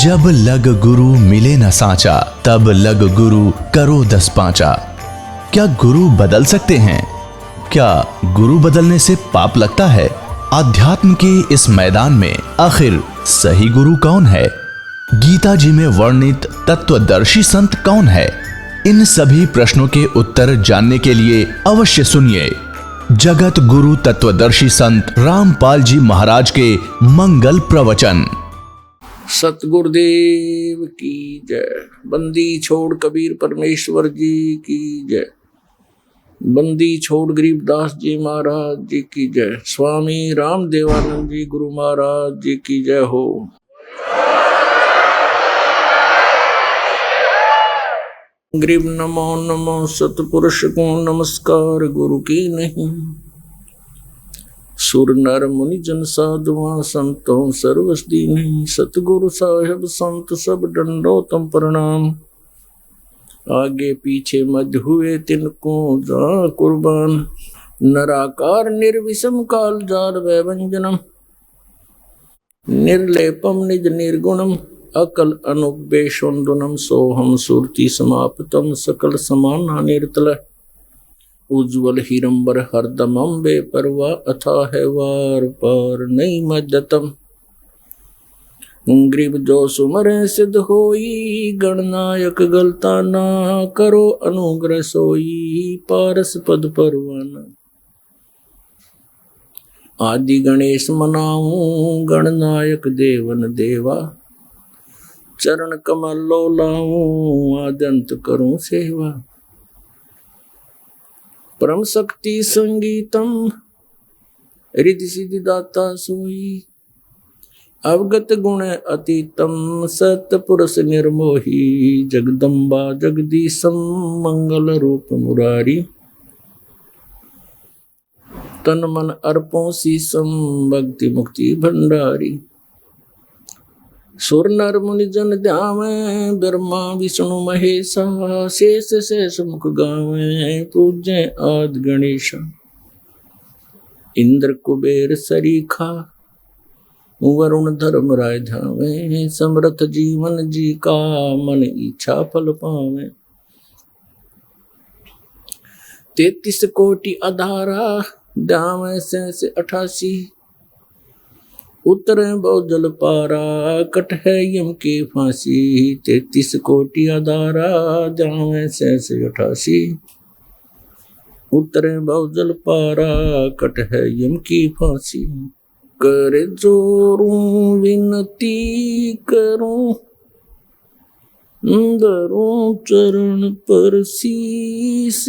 जब लग गुरु मिले न सांचा, तब लग गुरु करो 10 पांचा। क्या गुरु बदल सकते हैं? क्या गुरु बदलने से पाप लगता है? आध्यात्म के इस मैदान में आखिर सही गुरु कौन है? गीता जी में वर्णित तत्वदर्शी संत कौन है? इन सभी प्रश्नों के उत्तर जानने के लिए अवश्य सुनिए जगत गुरु तत्वदर्शी संत रामपाल जी महाराज के मंगल प्रवचन। सतगुरुदेव की जय। बंदी छोड़ कबीर परमेश्वर जी की जय। बंदी छोड़ गरीबदास जी महाराज जी की जय। स्वामी रामदेवानंद जी गुरु महाराज जी की जय हो। गरीब नमो नमो सतपुरुष को नमस्कार गुरु की नहीं। सुर नर मुनि जन साधुआ संतों सर्वस दीन। सतगुरु साहेब संत सब दंडोतम प्रणाम। आगे पीछे मध्य हुए तिनको जा कुर्बान। नराकार निर्विषम काल जार वैभंजनम। निर्लेपम निज निर्गुणम। अकल अनुपेशोन्दुनम सोहम सुरति समाप्तम। सकल समाना निर्तल। उज्ज्वल हिरंबर हरदम अम्बे परवा अथा है वार पार नहीं मध्यतम। ग्रीब जो सुमरे सिद्ध होई। गणनायक गलता ना करो अनुग्रह सोई। पारस पद परवाना। आदि गणेश मनाऊं गणनायक देवन देवा। चरण कमल लो लाऊं आदंत करूं सेवा। परम शक्ति संगीतम रिद्धि सिद्धि दाता सोई। अवगत गुण अतीतम सतपुरुष निर्मोही। जगदम्बा जगदीशम मंगल रूप मुरारी। तन मन अर्पों शीसम भक्ति मुक्ति भंडारी। सुर नर मुनि जन ध्यावे। ब्रह्मा विष्णु महेशा। शेष शेष मुख गावे पूज्य आदि गणेशा। इंद्र कुबेर सरीखा। वरुण धर्म राय धावे। समर्थ जीवन जी का मन इच्छा फल पावे। 33 कोटि आधारा ध्यावे से 88। उतरे बहु जल पारा कट है यम की फांसी। 33 कोटि आधारा ध्यावे से 88। उतरे बहु जल पारा कट है यम की फांसी। कर जोरूं विनती करूं धरूं चरण पर शीस।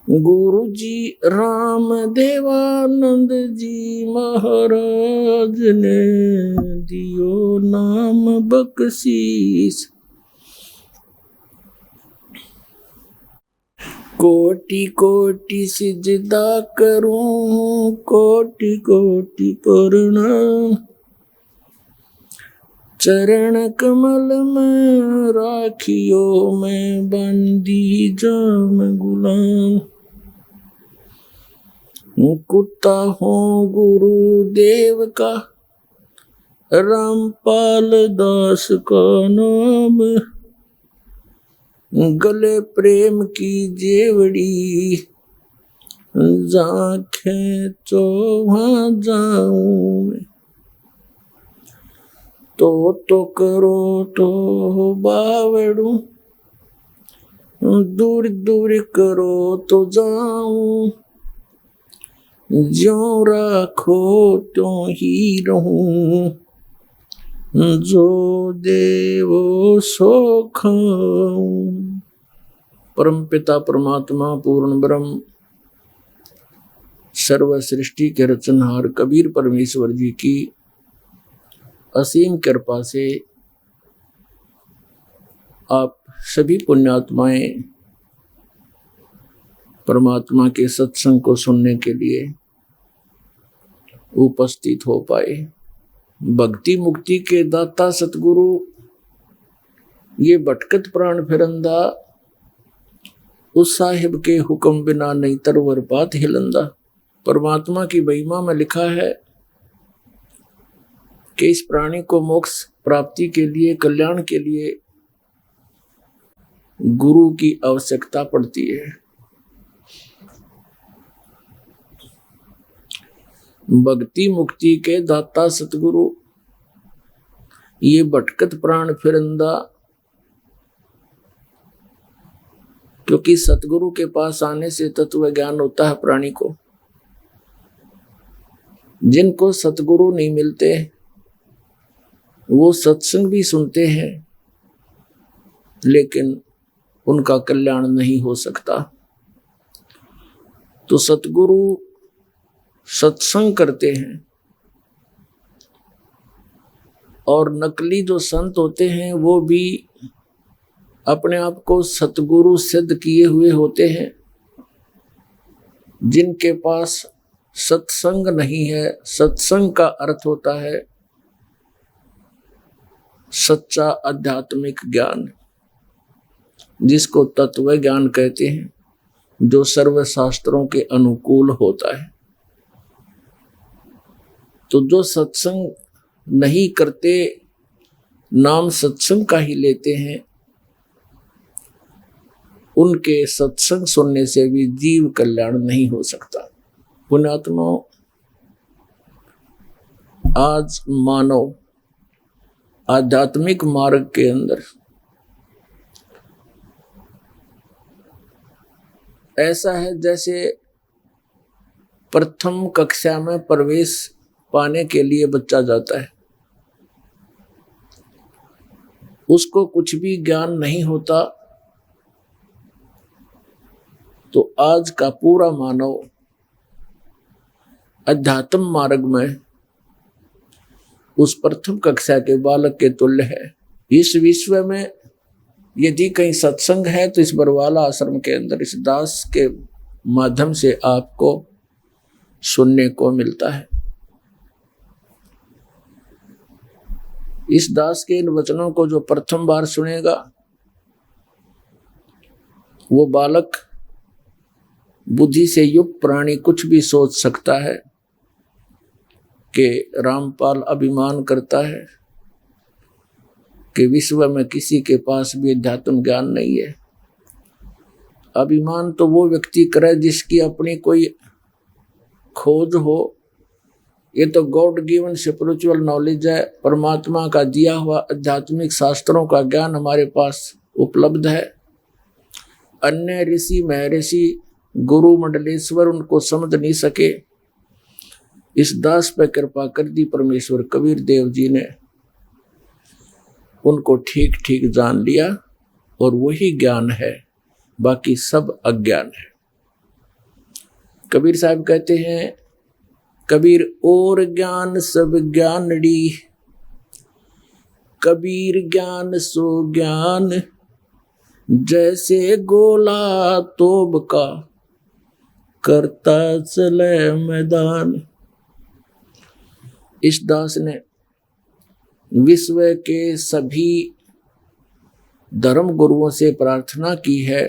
गुरु जी राम देवानंद जी महाराज ने दियो नाम बख्शीस। कोटि कोटि सिजदा करूं कोटि कोटि प्रणाम। चरण कमल में राखियो मैं बंदी जाम गुलाम। कुत्ता हूँ गुरुदेव का रामपाल दास का नाम। गले प्रेम की जेवड़ी जाखे तो वहाँ जाऊं। तो करो तो बावड़ू। दूर दूर करो तो जाऊं। ज्यों राखो त्यों ही रहूं। जो देवो सो खाऊं। परम पिता परमात्मा पूर्ण ब्रह्म सर्व सृष्टि के रचनहार कबीर परमेश्वर जी की असीम कृपा से आप सभी पुण्यात्माएं परमात्मा के सत्संग को सुनने के लिए उपस्थित हो पाए। भक्ति मुक्ति के दाता सतगुरु ये भटकत प्राण फिरंदा। उस साहिब के हुक्म बिना नहीं तरवर बात हिलंदा। परमात्मा की महिमा में लिखा है कि इस प्राणी को मोक्ष प्राप्ति के लिए, कल्याण के लिए गुरु की आवश्यकता पड़ती है। भक्ति मुक्ति के दाता सतगुरु, ये भटकत प्राण फिरंदा, क्योंकि सतगुरु के पास आने से तत्व ज्ञान होता है प्राणी को। जिनको सतगुरु नहीं मिलते वो सत्संग भी सुनते हैं लेकिन उनका कल्याण नहीं हो सकता। तो सतगुरु सत्संग करते हैं और नकली जो संत होते हैं वो भी अपने आप को सतगुरु सिद्ध किए हुए होते हैं। जिनके पास सत्संग नहीं है, सत्संग का अर्थ होता है सच्चा आध्यात्मिक ज्ञान, जिसको तत्व ज्ञान कहते हैं, जो सर्व शास्त्रों के अनुकूल होता है। तो जो सत्संग नहीं करते, नाम सत्संग का ही लेते हैं, उनके सत्संग सुनने से भी जीव कल्याण नहीं हो सकता। पुण्यात्मा, आज मानव आध्यात्मिक मार्ग के अंदर ऐसा है जैसे प्रथम कक्षा में प्रवेश पाने के लिए बच्चा जाता है, उसको कुछ भी ज्ञान नहीं होता। तो आज का पूरा मानव अध्यात्म मार्ग में उस प्रथम कक्षा के बालक के तुल्य है। इस विश्व में यदि कहीं सत्संग है तो इस बरवाला आश्रम के अंदर इस दास के माध्यम से आपको सुनने को मिलता है। इस दास के इन वचनों को जो प्रथम बार सुनेगा वो बालक बुद्धि से युक्त प्राणी कुछ भी सोच सकता है कि रामपाल अभिमान करता है कि विश्व में किसी के पास भी अध्यात्म ज्ञान नहीं है। अभिमान तो वो व्यक्ति करे जिसकी अपनी कोई खोज हो। ये तो गॉड गिवन स्पिरिचुअल नॉलेज है, परमात्मा का दिया हुआ आध्यात्मिक शास्त्रों का ज्ञान हमारे पास उपलब्ध है। अन्य ऋषि महर्षि गुरु मंडलेश्वर उनको समझ नहीं सके। इस दास पर कृपा कर दी परमेश्वर कबीर देव जी ने, उनको ठीक ठीक जान लिया और वही ज्ञान है, बाकी सब अज्ञान है। कबीर साहब कहते हैं, कबीर और ज्ञान सब ज्ञानड़ी, कबीर ज्ञान सो ज्ञान, जैसे गोला तोब का करता चले मैदान। इस दास ने विश्व के सभी धर्म गुरुओं से प्रार्थना की है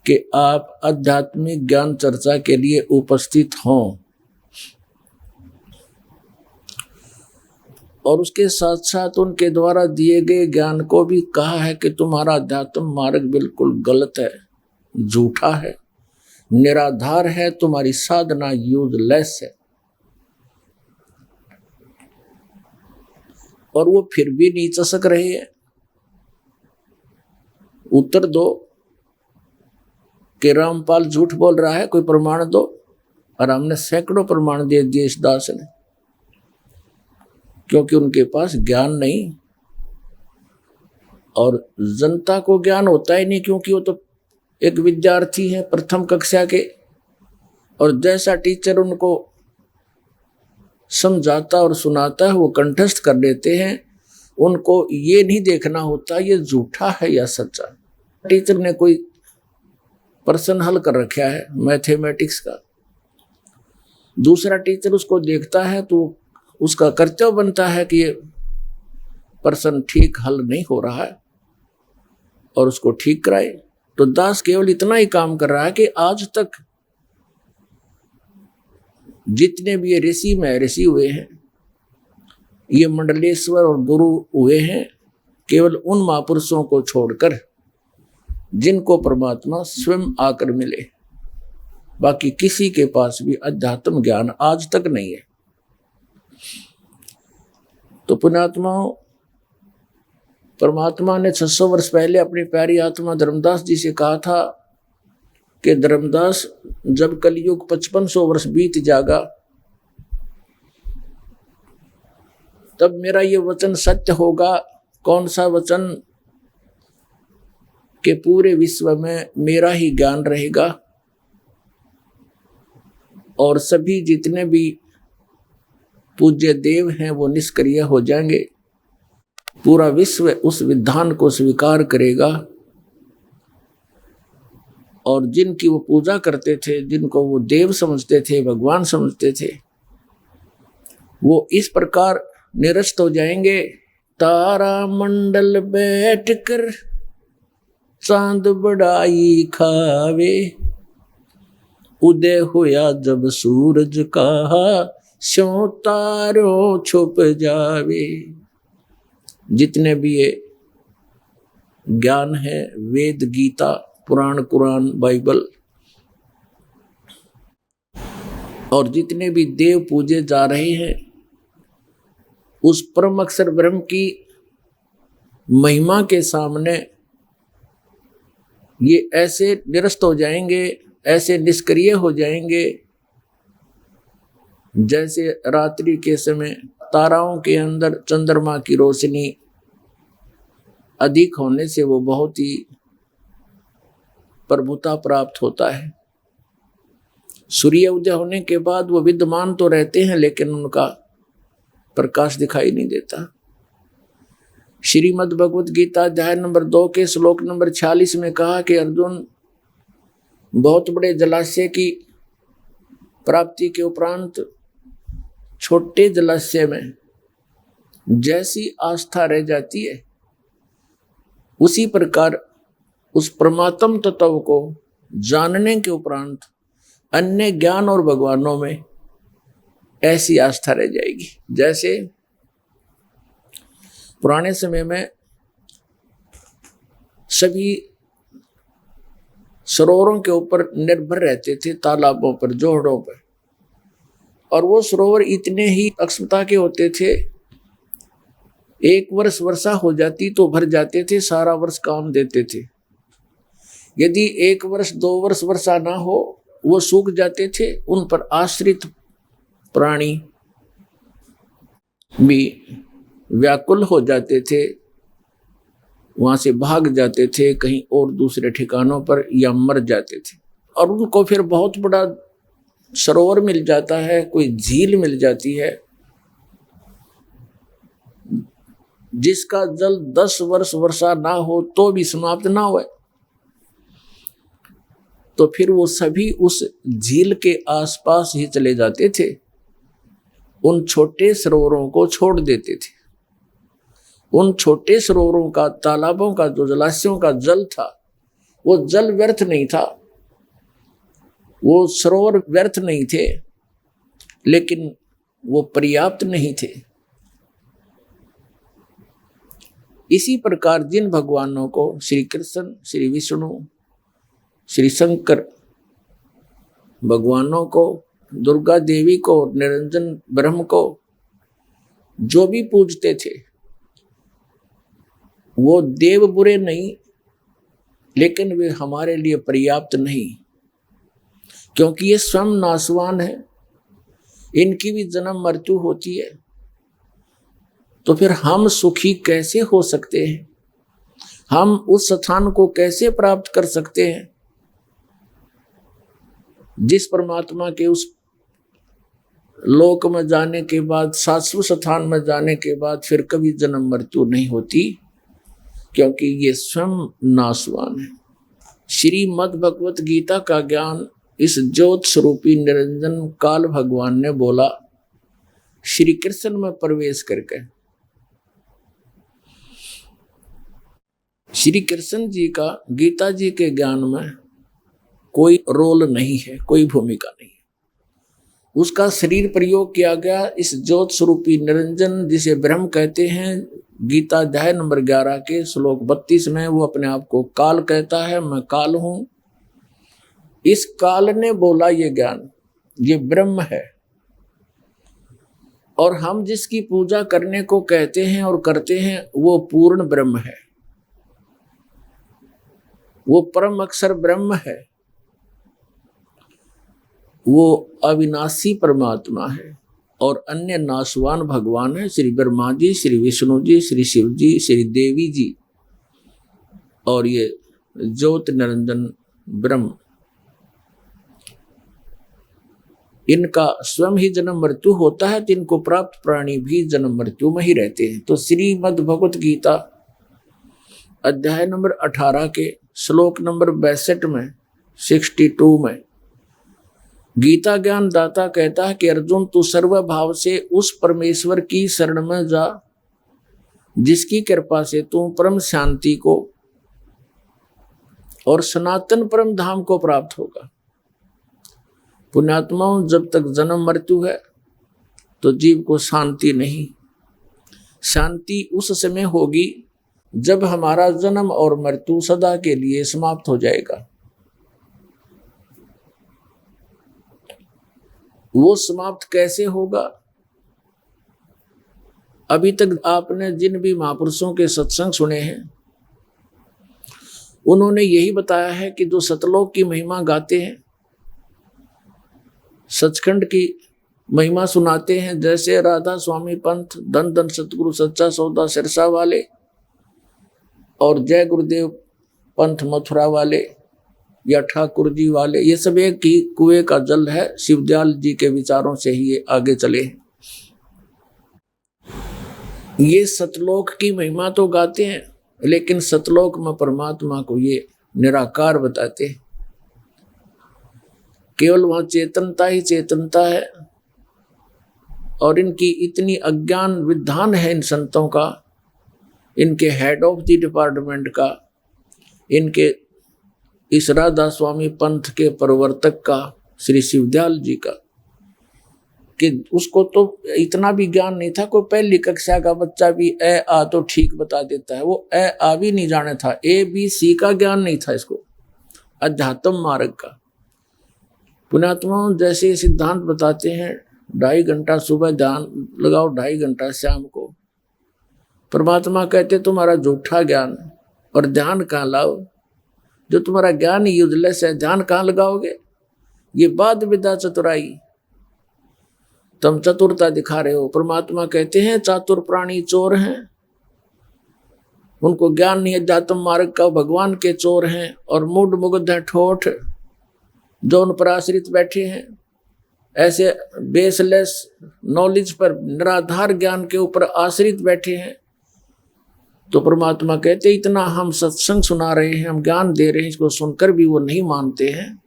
कि आप आध्यात्मिक ज्ञान चर्चा के लिए उपस्थित हों, और उसके साथ साथ उनके द्वारा दिए गए ज्ञान को भी कहा है कि तुम्हारा अध्यात्म मार्ग बिल्कुल गलत है, झूठा है, निराधार है, तुम्हारी साधना यूजलेस है। और वो फिर भी नहीं चसक रहे हैं। उत्तर दो कि रामपाल झूठ बोल रहा है, कोई प्रमाण दो। और हमने सैकड़ों प्रमाण दे दिए इस दास ने, क्योंकि उनके पास ज्ञान नहीं, और जनता को ज्ञान होता ही नहीं, क्योंकि वो तो एक विद्यार्थी है प्रथम कक्षा के, और जैसा टीचर उनको समझाता और सुनाता है वो कंठस्थ कर देते हैं। उनको ये नहीं देखना होता ये झूठा है या सच्चा। टीचर ने कोई प्रश्न हल कर रखा है मैथमेटिक्स का, दूसरा टीचर उसको देखता है तो उसका कर्तव्य बनता है कि ये प्रश्न ठीक हल नहीं हो रहा है और उसको ठीक कराए। तो दास केवल इतना ही काम कर रहा है कि आज तक जितने भी ऋषि महर्षि हुए हैं ये मंडलेश्वर और गुरु हुए हैं केवल उन महापुरुषों को छोड़कर जिनको परमात्मा स्वयं आकर मिले। बाकी किसी के पास भी अध्यात्म ज्ञान आज तक नहीं है। तो पुण्यात्माओं, परमात्मा ने 600 वर्ष पहले अपनी प्यारी आत्मा धर्मदास जी से कहा था कि धर्मदास, जब कलयुग 5500 वर्ष बीत जाएगा तब मेरा ये वचन सत्य होगा। कौन सा वचन? कि पूरे विश्व में मेरा ही ज्ञान रहेगा और सभी जितने भी पूज्य देव हैं वो निष्क्रिय हो जाएंगे। पूरा विश्व उस विधान को स्वीकार करेगा और जिनकी वो पूजा करते थे, जिनको वो देव समझते थे, भगवान समझते थे, वो इस प्रकार निरस्त हो जाएंगे। तारा मंडल बैठकर चांद बड़ाई खावे, उदय होया जब सूरज का स्यों तारों छुप जावे। जितने भी ये ज्ञान है, वेद, गीता, पुराण, कुरान, बाइबल, और जितने भी देव पूजे जा रहे हैं, उस परम अक्षर ब्रह्म की महिमा के सामने ये ऐसे निरस्त हो जाएंगे, ऐसे निष्क्रिय हो जाएंगे, जैसे रात्रि के समय ताराओं के अंदर चंद्रमा की रोशनी अधिक होने से वो बहुत ही प्रभुता प्राप्त होता है। सूर्य उदय होने के बाद वो विद्यमान तो रहते हैं लेकिन उनका प्रकाश दिखाई नहीं देता। श्रीमद् भगवत गीता अध्याय नंबर 2 के श्लोक नंबर 46 में कहा कि अर्जुन, बहुत बड़े जलाशय की प्राप्ति के उपरांत छोटे जलाशय में जैसी आस्था रह जाती है, उसी प्रकार उस परमात्म तत्व को जानने के उपरांत अन्य ज्ञान और भगवानों में ऐसी आस्था रह जाएगी। जैसे पुराने समय में सभी सरोवरों के ऊपर निर्भर रहते थे, तालाबों पर, जोहड़ों पर, और वो सरोवर इतने ही अक्षमता के होते थे, एक वर्ष वर्षा हो जाती तो भर जाते थे, सारा वर्ष काम देते थे। यदि 1 वर्ष 2 वर्ष वर्षा ना हो, वो सूख जाते थे। उन पर आश्रित प्राणी भी व्याकुल हो जाते थे, वहां से भाग जाते थे कहीं और दूसरे ठिकानों पर, या मर जाते थे। और उनको फिर बहुत बड़ा सरोवर मिल जाता है, कोई झील मिल जाती है जिसका जल 10 वर्ष वर्षा ना हो तो भी समाप्त ना हो, तो फिर वो सभी उस झील के आसपास ही चले जाते थे, उन छोटे सरोवरों को छोड़ देते थे। उन छोटे सरोवरों का, तालाबों का, जो जलाशयों का जल था, वो जल व्यर्थ नहीं था, वो सरोवर व्यर्थ नहीं थे, लेकिन वो पर्याप्त नहीं थे। इसी प्रकार जिन भगवानों को, श्री कृष्ण, श्री विष्णु, श्री शंकर भगवानों को, दुर्गा देवी को, निरंजन ब्रह्म को जो भी पूजते थे, वो देव बुरे नहीं, लेकिन वे हमारे लिए पर्याप्त नहीं, क्योंकि ये स्वयं नाशवान है, इनकी भी जन्म मृत्यु होती है। तो फिर हम सुखी कैसे हो सकते हैं? हम उस स्थान को कैसे प्राप्त कर सकते हैं जिस परमात्मा के उस लोक में जाने के बाद, शाश्वत स्थान में जाने के बाद फिर कभी जन्म मृत्यु नहीं होती, क्योंकि ये स्वयं नाशवान है। श्रीमद् भगवत गीता का ज्ञान इस ज्योत स्वरूपी निरंजन काल भगवान ने बोला श्री कृष्ण में प्रवेश करके। श्री कृष्ण जी का गीता जी के ज्ञान में कोई रोल नहीं है, कोई भूमिका नहीं है। उसका शरीर प्रयोग किया गया इस ज्योत स्वरूपी निरंजन जिसे ब्रह्म कहते हैं। गीता अध्याय नंबर 11 के श्लोक 32 में वो अपने आप को काल कहता है, मैं काल हूं। इस काल ने बोला ये ज्ञान, ये ब्रह्म है। और हम जिसकी पूजा करने को कहते हैं और करते हैं वो पूर्ण ब्रह्म है, वो परम अक्षर ब्रह्म है, वो अविनाशी परमात्मा है। और अन्य नाशवान भगवान है, श्री ब्रह्मा जी, श्री विष्णु जी, श्री शिव जी, श्री देवी जी, और ये ज्योत निरंजन ब्रह्म। इनका स्वयं ही जन्म मृत्यु होता है, तो इनको प्राप्त प्राणी भी जन्म मृत्यु में ही रहते हैं। तो श्रीमद् भगवत गीता अध्याय नंबर 18 के श्लोक नंबर 62 में 62 में गीता ज्ञान दाता कहता है कि अर्जुन तू सर्वभाव से उस परमेश्वर की शरण में जा जिसकी कृपा से तू परम शांति को और सनातन परम धाम को प्राप्त होगा। पुण्यात्माओं, जब तक जन्म मृत्यु है तो जीव को शांति नहीं। शांति उस समय होगी जब हमारा जन्म और मृत्यु सदा के लिए समाप्त हो जाएगा। वो समाप्त कैसे होगा? अभी तक आपने जिन भी महापुरुषों के सत्संग सुने हैं उन्होंने यही बताया है कि जो सतलोक की महिमा गाते हैं, सचखंड की महिमा सुनाते हैं, जैसे राधा स्वामी पंथ, धन धन सतगुरु सच्चा सौदा सिरसा वाले, और जय गुरुदेव पंथ मथुरा वाले या ठाकुर जी वाले, ये सब एक ही कुएं का जल है। शिवदयाल जी के विचारों से ही ये आगे चले। ये सतलोक की महिमा तो गाते हैं, लेकिन सतलोक में परमात्मा को ये निराकार बताते हैं। केवल वहां चेतनता ही चेतनता है। और इनकी इतनी अज्ञान विधान है इन संतों का, इनके हेड ऑफ द डिपार्टमेंट का, इनके इस राधा स्वामी पंथ के प्रवर्तक का, श्री शिवदयाल जी का, कि उसको तो इतना भी ज्ञान नहीं था। कोई पहली कक्षा का बच्चा भी ए आ तो ठीक बता देता है, वो ए आ भी नहीं जाना था, ABC का ज्ञान नहीं था इसको, अध्यात्म मार्ग का। पुण्यात्माओं, जैसे सिद्धांत बताते हैं 2.5 घंटा सुबह ध्यान लगाओ, 2.5 घंटा शाम को। परमात्मा कहते तुम्हारा झूठा ज्ञान और ध्यान कहाँ लाओ, जो तुम्हारा ज्ञान यूजलेस है, ध्यान कहाँ लगाओगे? ये बात विद्या चतुराई, तुम चतुरता दिखा रहे हो। परमात्मा कहते हैं चातुर प्राणी चोर हैं, उनको ज्ञान नहीं अध्यात्म मार्ग का, भगवान के चोर हैं। और मूड मुग्ध है ठोठ, जो उन पर आश्रित बैठे हैं, ऐसे बेसलेस नॉलेज पर, निराधार ज्ञान के ऊपर आश्रित बैठे हैं। तो परमात्मा कहते इतना हम सत्संग सुना रहे हैं, हम ज्ञान दे रहे हैं, इसको सुनकर भी वो नहीं मानते हैं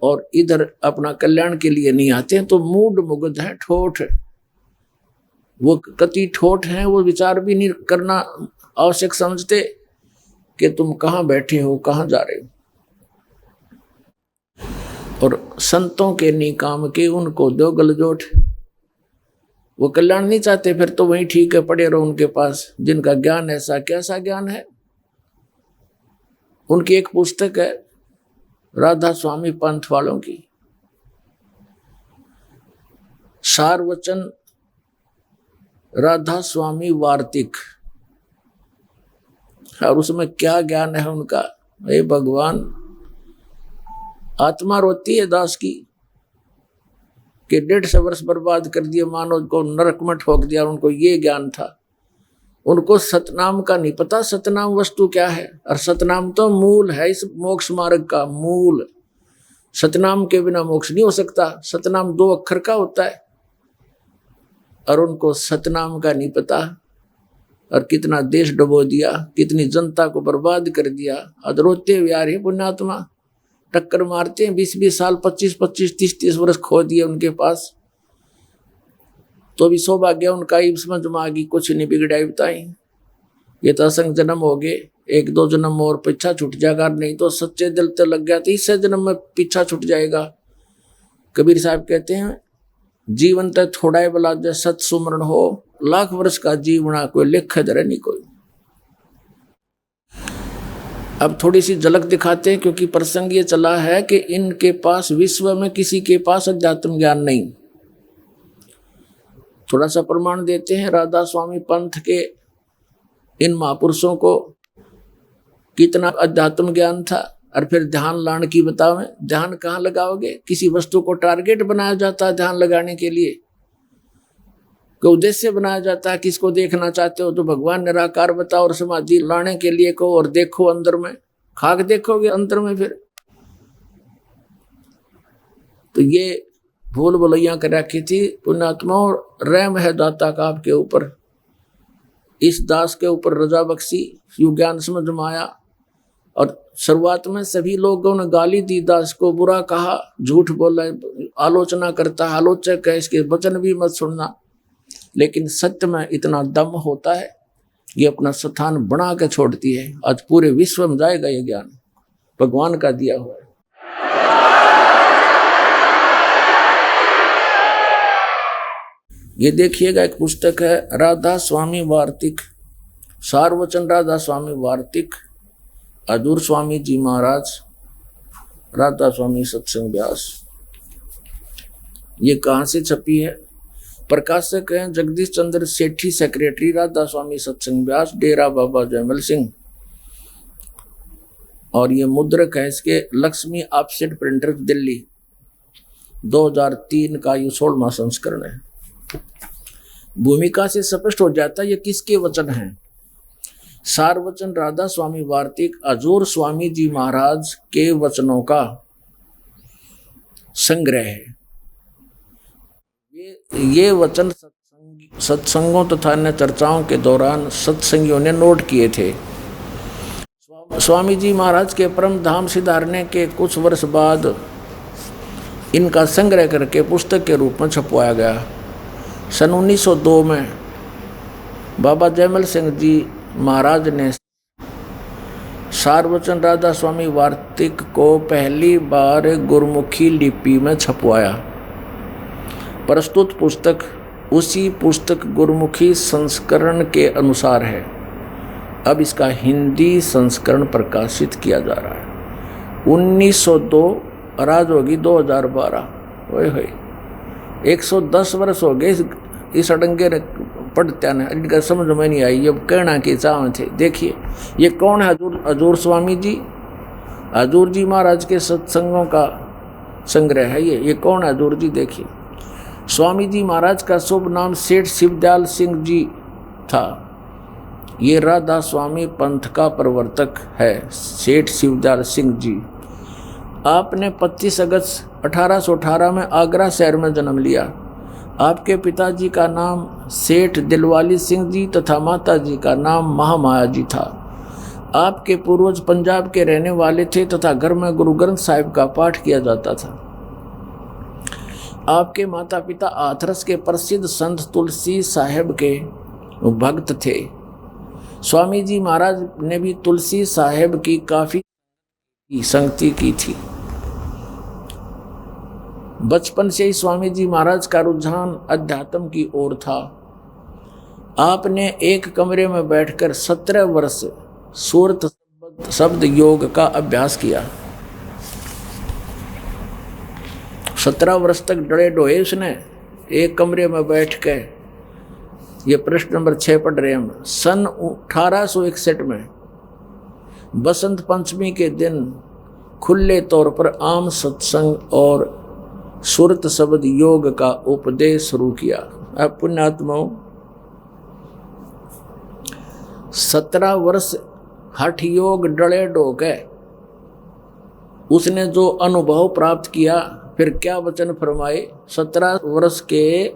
और इधर अपना कल्याण के लिए नहीं आते हैं। तो मूड मुग्ध है ठोठ, वो कति ठोठ हैं, वो विचार भी नहीं करना आवश्यक समझते कि तुम कहाँ बैठे हो, कहाँ जा रहे हो। और संतों के निकाम के उनको दो गलजोट, वो कल्याण नहीं चाहते, फिर तो वही ठीक है, पड़े रहो उनके पास, जिनका ज्ञान ऐसा कैसा ज्ञान है। उनकी एक पुस्तक है राधा स्वामी पंथ वालों की, सारवचन राधा स्वामी वार्तिक, और उसमें क्या ज्ञान है उनका। हे भगवान, आत्मा रोती है दास की कि 150 वर्ष बर्बाद कर दिए, मानव को नरक में ठोक दिया। उनको ये ज्ञान था, उनको सतनाम का नहीं पता, सतनाम वस्तु क्या है। और सतनाम तो मूल है इस मोक्ष मार्ग का, मूल। सतनाम के बिना मोक्ष नहीं हो सकता। सतनाम 2 अक्षर का होता है, और उनको सतनाम का नहीं पता। और कितना देश डुबो दिया, कितनी जनता को बर्बाद कर दिया। अब रोते हुए आ रहे पुण्यात्मा, टक्कर मारते हैं। 20-20 साल, 25-25, 30-30 वर्ष खो दिए उनके पास, तो भी सौभाग्य उनका ही समझ में आ गई, कुछ नहीं बिगड़ाई बताई। ये तो असंग जन्म हो गए, 1-2 जन्म और पीछा छूट जाएगा, नहीं तो सच्चे दिल तो लग गया तो इससे जन्म में पीछा छूट जाएगा। कबीर साहब कहते हैं जीवन तक थोड़ा ही बला दे सत सुमरण हो, लाख वर्ष का जीवना कोई लेख धरे नहीं कोई। अब थोड़ी सी झलक दिखाते हैं, क्योंकि प्रसंग ये चला है कि इनके पास विश्व में किसी के पास अध्यात्म ज्ञान नहीं। थोड़ा सा प्रमाण देते हैं। राधा स्वामी पंथ के इन महापुरुषों को कितना अध्यात्म ज्ञान था, और फिर ध्यान लाने की बताओ। ध्यान कहाँ लगाओगे? किसी वस्तु को टारगेट बनाया जाता है ध्यान लगाने के लिए, कोई उद्देश्य बनाया जाता है। किसको देखना चाहते हो तो भगवान निराकार बताओ, और समाधि लाने के लिए को और देखो अंदर में, खाक देखोगे अंदर में। फिर तो ये भूल भुलैया कर रखी थी। पुण्यात्मा रहम है दाता का आपके ऊपर, इस दास के ऊपर रजा बख्शी, यू ज्ञान समझ में आया। और शुरुआत में सभी लोगों ने गाली दी, दास को बुरा कहा, झूठ बोला, आलोचना करता है, आलोचक है, इसके वचन भी मत सुनना। लेकिन सत्य में इतना दम होता है, ये अपना स्थान बना के छोड़ती है। आज पूरे विश्व में जाएगा ये ज्ञान, भगवान का दिया हुआ है। ये देखिएगा, एक पुस्तक है राधा स्वामी वार्तिक, सारवचन राधा स्वामी वार्तिक, अजूर स्वामी जी महाराज, राधा स्वामी सत्संग व्यास। ये कहाँ से छपी है? प्रकाशक हैं जगदीश चंद्र सेठी, सेक्रेटरी, राधा स्वामी सत्संग व्यास, डेरा बाबा जयमल सिंह। और ये मुद्रक है इसके लक्ष्मी ऑफसेट प्रिंटर, दिल्ली, 2003 का ये 16वां संस्करण है। भूमिका से स्पष्ट हो जाता है ये किसके वचन हैं। सारवचन राधा स्वामी वार्तिक अजूर स्वामी जी महाराज के वचनों का संग्रह है। ये वचन सत्संगों तथा अन्य चर्चाओं के दौरान सत्संगियों ने नोट किए थे। स्वामी जी महाराज के परम धाम सिधारने के कुछ वर्ष बाद इनका संग्रह करके पुस्तक के रूप में छपवाया गया। सन 1902 में बाबा जयमल सिंह जी महाराज ने सारवचन राधा स्वामी वार्तिक को पहली बार गुरमुखी लिपि में छपवाया। प्रस्तुत पुस्तक उसी पुस्तक गुरमुखी संस्करण के अनुसार है। अब इसका हिंदी संस्करण प्रकाशित किया जा रहा है। 1902 और आज होगी 2012, ओए होए 110 वर्ष हो गए इस अडंगे पढ़त्या ने, इनका समझ में नहीं आई। ये कहना के चाह थे। देखिए ये कौन है? अजूर स्वामी जी, अजूर जी महाराज के सत्संगों का संग्रह है ये कौन है अजूर जी? देखिए स्वामी जी महाराज का शुभ नाम सेठ शिवदयाल सिंह जी था। ये राधा स्वामी पंथ का प्रवर्तक है, सेठ शिवदयाल सिंह जी। आपने 25 अगस्त 1818 में आगरा शहर में जन्म लिया। आपके पिताजी का नाम सेठ दिलवाली सिंह जी तथा माताजी का नाम महामाया जी था। आपके पूर्वज पंजाब के रहने वाले थे तथा घर में गुरु ग्रंथ साहिब का पाठ किया जाता था। आपके माता पिता हाथरस के प्रसिद्ध संत तुलसी साहिब के भक्त थे। स्वामी जी महाराज ने भी तुलसी साहिब की काफी संगति की थी। बचपन से ही स्वामी जी महाराज का रुझान अध्यात्म की ओर था। आपने एक कमरे में बैठकर 17 वर्ष सूरत शब्द योग का अभ्यास किया। 17 वर्ष तक डरे डोए उसने एक कमरे में बैठ के। ये प्रश्न नंबर 6 पढ़ रहे हम। सन 1861 में बसंत पंचमी के दिन खुले तौर पर आम सत्संग और सुरत शब्द योग का उपदेश शुरू किया। अब पुण्यात्माओं 17 वर्ष हठ योग डले डोके उसने जो अनुभव प्राप्त किया, फिर क्या वचन फरमाए। 17 वर्ष के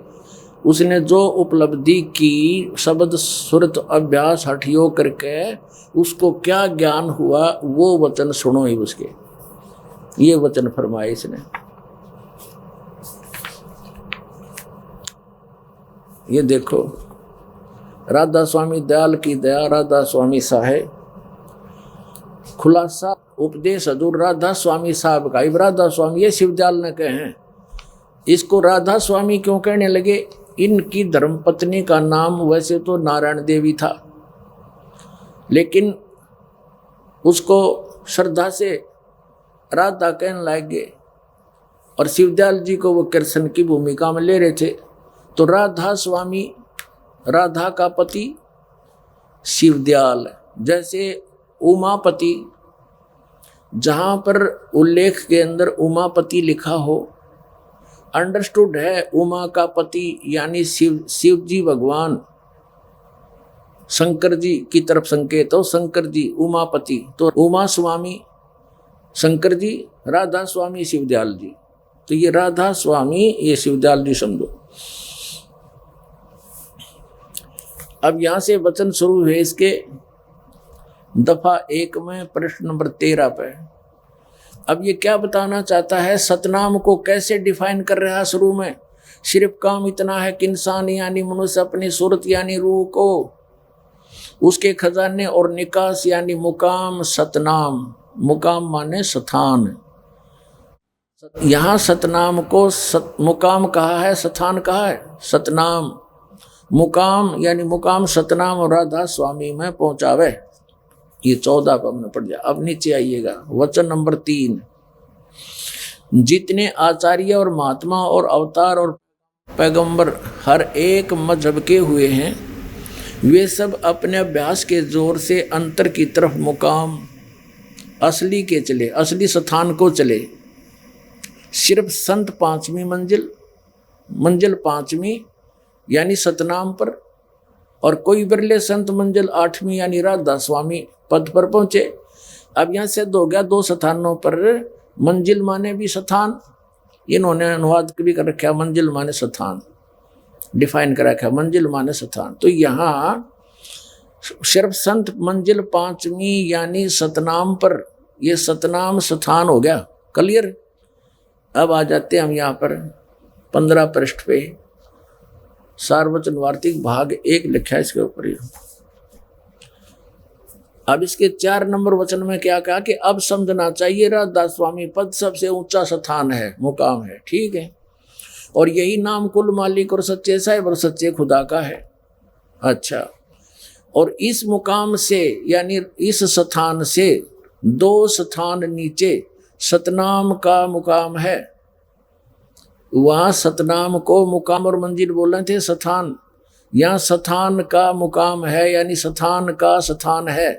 उसने जो उपलब्धि की शब्द सुरत अभ्यास हठ योग करके उसको क्या ज्ञान हुआ, वो वचन सुनो ही उसके। ये वचन फरमाए इसने। ये देखो राधा स्वामी दयाल की दया, राधा स्वामी साहेब खुलासा उपदेश हजूर राधा स्वामी साहब का। राधा स्वामी ये शिवदयाल ने कहे हैं इसको राधा स्वामी क्यों कहने लगे? इनकी धर्मपत्नी का नाम वैसे तो नारायण देवी था, लेकिन उसको श्रद्धा से राधा कहने लगे और शिवदयाल जी को वो कृष्ण की भूमिका में ले रहे थे। तो राधा स्वामी, राधा का पति शिवदयाल। जैसे उमापति, जहाँ पर उल्लेख के अंदर उमापति लिखा हो, अंडरस्टूड है उमा का पति यानी शिव जी भगवान, शंकर जी की तरफ संकेत हो, शंकर जी उमापति, तो उमा स्वामी शंकर जी, राधा स्वामी शिवदयाल जी। तो ये राधा स्वामी, ये शिवदयाल जी समझो। अब यहां से वचन शुरू हुए इसके दफा 1 में प्रश्न नंबर 13 पे। अब ये क्या बताना चाहता है? सतनाम को कैसे डिफाइन कर रहा है शुरू में? सिर्फ काम इतना है कि इंसान यानी मनुष्य अपनी सूरत यानी रूह को, उसके खजाने और निकास यानी मुकाम सतनाम, मुकाम माने स्थान। यहाँ सतनाम को मुकाम कहा है, स्थान कहा है सतनाम। मुकाम यानी मुकाम सतनाम और राधा स्वामी में पहुंचावे। ये 14 पर हमने पढ़ दिया। अब नीचे आइएगा, वचन नंबर 3। जितने आचार्य और महात्मा और अवतार और पैगंबर हर एक मजहब के हुए हैं, वे सब अपने अभ्यास के जोर से अंतर की तरफ मुकाम असली के चले, असली स्थान को चले। सिर्फ संत 5वीं मंजिल 5वीं यानी सतनाम पर, और कोई बिरले संत मंजिल 8वीं यानी राधा स्वामी पद पर पहुंचे। अब यहाँ सिद्ध हो गया 2 स्थानों पर मंजिल माने भी स्थान, इन्होंने अनुवाद भी कर रखा, मंजिल माने स्थान डिफाइन कर रखा, मंजिल माने स्थान। तो यहाँ सिर्फ संत मंजिल 5वीं यानी सतनाम पर, ये सतनाम स्थान हो गया। क्लियर? अब आ जाते हैं हम यहाँ पर 15 पृष्ठ पे, सार्वजन वार्तिक भाग 1 लिखा है इसके ऊपर। अब इसके 4 नंबर वचन में क्या कहा कि अब समझना चाहिए राधा स्वामी पद सबसे ऊंचा स्थान है, मुकाम है, ठीक है, और यही नाम कुल मालिक और सच्चे साहिब और सच्चे खुदा का है। अच्छा, और इस मुकाम से यानी इस स्थान से 2 स्थान नीचे सतनाम का मुकाम है। वहाँ सतनाम को मुकाम और मंजिल बोल रहे थे, स्थान, यहाँ स्थान का मुकाम है यानी स्थान का स्थान है।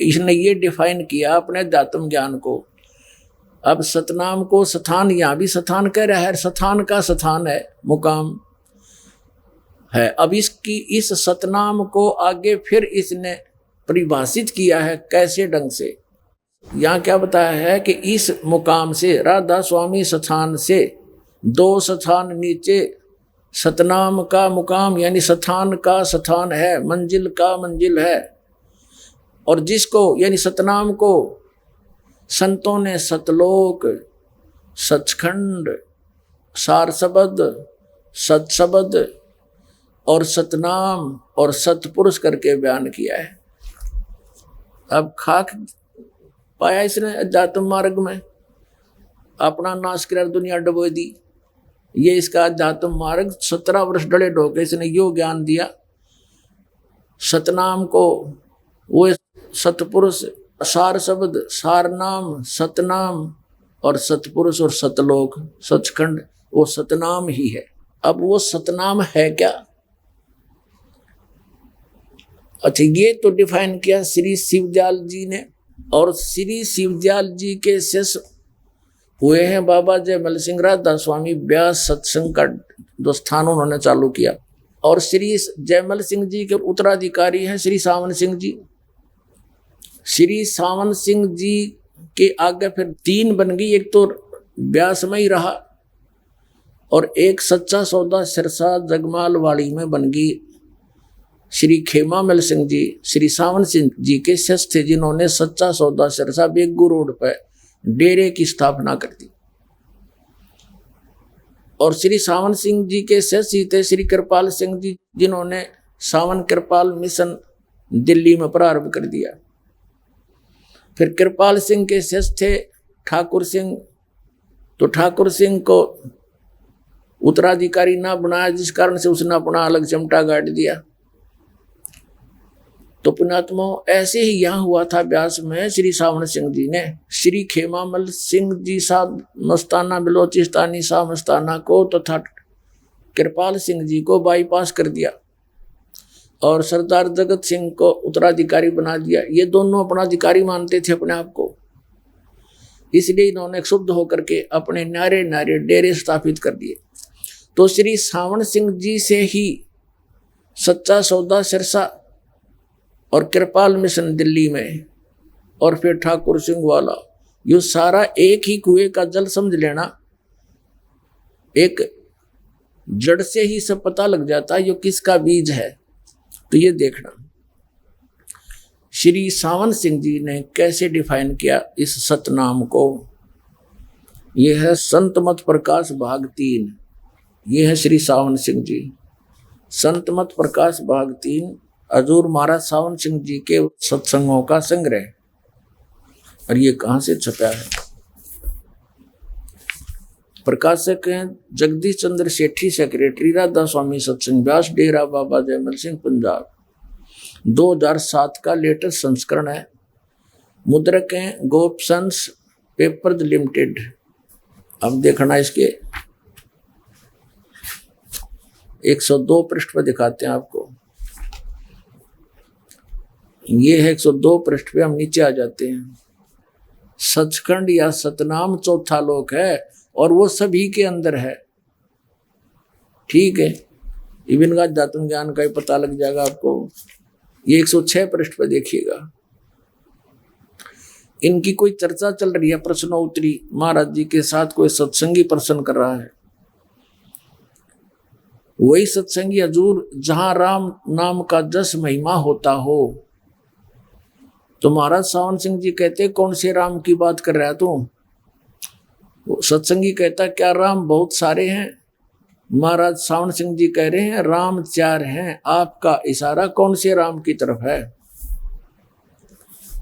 इसने ये डिफाइन किया अपने अध्यात्म ज्ञान को। अब सतनाम को स्थान, यहाँ भी स्थान कह रहा है, स्थान का स्थान है, मुकाम है। अब इसकी इस सतनाम को आगे फिर इसने परिभाषित किया है कैसे ढंग से। यहाँ क्या बताया है कि इस मुकाम से, राधा स्वामी स्थान से 2 स्थान नीचे सतनाम का मुकाम यानी स्थान का स्थान है, मंजिल का मंजिल है। और जिसको यानी सतनाम को संतों ने सतलोक, सचखंड, सारसबद, सतसबद और सतनाम और सतपुरुष करके बयान किया है। अब खाक पाया इसने अध्यात्म मार्ग में, अपना नाश कर दुनिया डुबो दी। ये इसका अध्यात्म मार्ग 17 वर्ष डले ढोके इसने यो ज्ञान दिया। सतनाम को वो सतपुरुष, सार शब्द, सार नाम, सतनाम और सतपुरुष और सतलोक, सचखंड, वो सतनाम ही है। अब वो सतनाम है क्या? अच्छा, ये तो डिफाइन किया श्री शिवदयाल जी ने, और श्री शिवदयाल जी के शिष्य हुए हैं बाबा जयमल सिंह राधा स्वामी। व्यास सत्संग का 2 स्थान उन्होंने चालू किया, और श्री जयमल सिंह जी के उत्तराधिकारी हैं श्री सावन सिंह जी। श्री सावन सिंह जी के आगे फिर 3 बन गई, एक तो व्यास में ही रहा और एक सच्चा सौदा सिरसा जगमाल वाड़ी में बन गई श्री खेमामल सिंह जी। श्री सावन सिंह जी के शिष्य थे जिन्होंने सच्चा सौदा सिरसा बेगू रोड पर डेरे की स्थापना कर दी। और श्री सावन सिंह जी के शिष्य थे श्री कृपाल सिंह जी जिन्होंने सावन कृपाल मिशन दिल्ली में प्रारंभ कर दिया। फिर कृपाल सिंह के शिष्य थे ठाकुर सिंह, तो ठाकुर सिंह को उत्तराधिकारी ना बनाया, जिस कारण से उसने अपना अलग चिमटा गाड़ दिया। तो पुण्यात्मा ऐसे ही यहाँ हुआ था ब्यास में। श्री सावण सिंह जी ने श्री खेमामल सिंह जी साहब मस्ताना बलोचिस्तानी साहब मस्ताना को तथा कृपाल सिंह जी को बाईपास कर दिया और सरदार जगत सिंह को उत्तराधिकारी बना दिया। ये दोनों अपना अधिकारी मानते थे अपने आप को, इसलिए इन्होंने क्षुब्ध होकर के अपने न्यारे न्यारे डेरे स्थापित कर दिए। तो श्री सावण सिंह जी से ही सच्चा सौदा सिरसा और कृपाल मिशन दिल्ली में और फिर ठाकुर सिंह वाला, ये सारा एक ही कुएं का जल समझ लेना। एक जड़ से ही सब पता लग जाता है ये किसका बीज है। तो ये देखना श्री सावण सिंह जी ने कैसे डिफाइन किया इस सतनाम को। यह है संत मत प्रकाश भाग 3। ये है श्री सावण सिंह जी, संत मत प्रकाश भाग 3, हजूर महाराज सावण सिंह जी के सत्संगों का संग्रह। और ये कहाँ से छपा है? प्रकाशक हैं जगदीश चंद्र सेठी, सेक्रेटरी राधा स्वामी सत्संग व्यास, डेरा बाबा जयमल सिंह, पंजाब। 2007 का लेटेस्ट संस्करण है। मुद्रक हैं गोपसंस पेपर्स लिमिटेड। अब देखना इसके 102 पृष्ठ पर दिखाते हैं आपको। ये है 102 पृष्ठ पे, हम नीचे आ जाते हैं। सचखंड या सतनाम चौथा लोक है और वो सभी के अंदर है। ठीक है, इवन का दातुन ज्ञान का ही पता लग जाएगा आपको। ये 106 पृष्ठ पर देखिएगा। इनकी कोई चर्चा चल रही है, प्रश्नोत्तरी महाराज जी के साथ कोई सत्संगी प्रश्न कर रहा है। वही सत्संगी हजूर जहां राम नाम का जस महिमा होता हो। तो महाराज सावन सिंह जी कहते कौन से राम की बात कर रहा है तू? सत्संगी कहता क्या राम बहुत सारे हैं? महाराज सावन सिंह जी कह रहे हैं राम 4 हैं। आपका इशारा कौन से राम की तरफ है?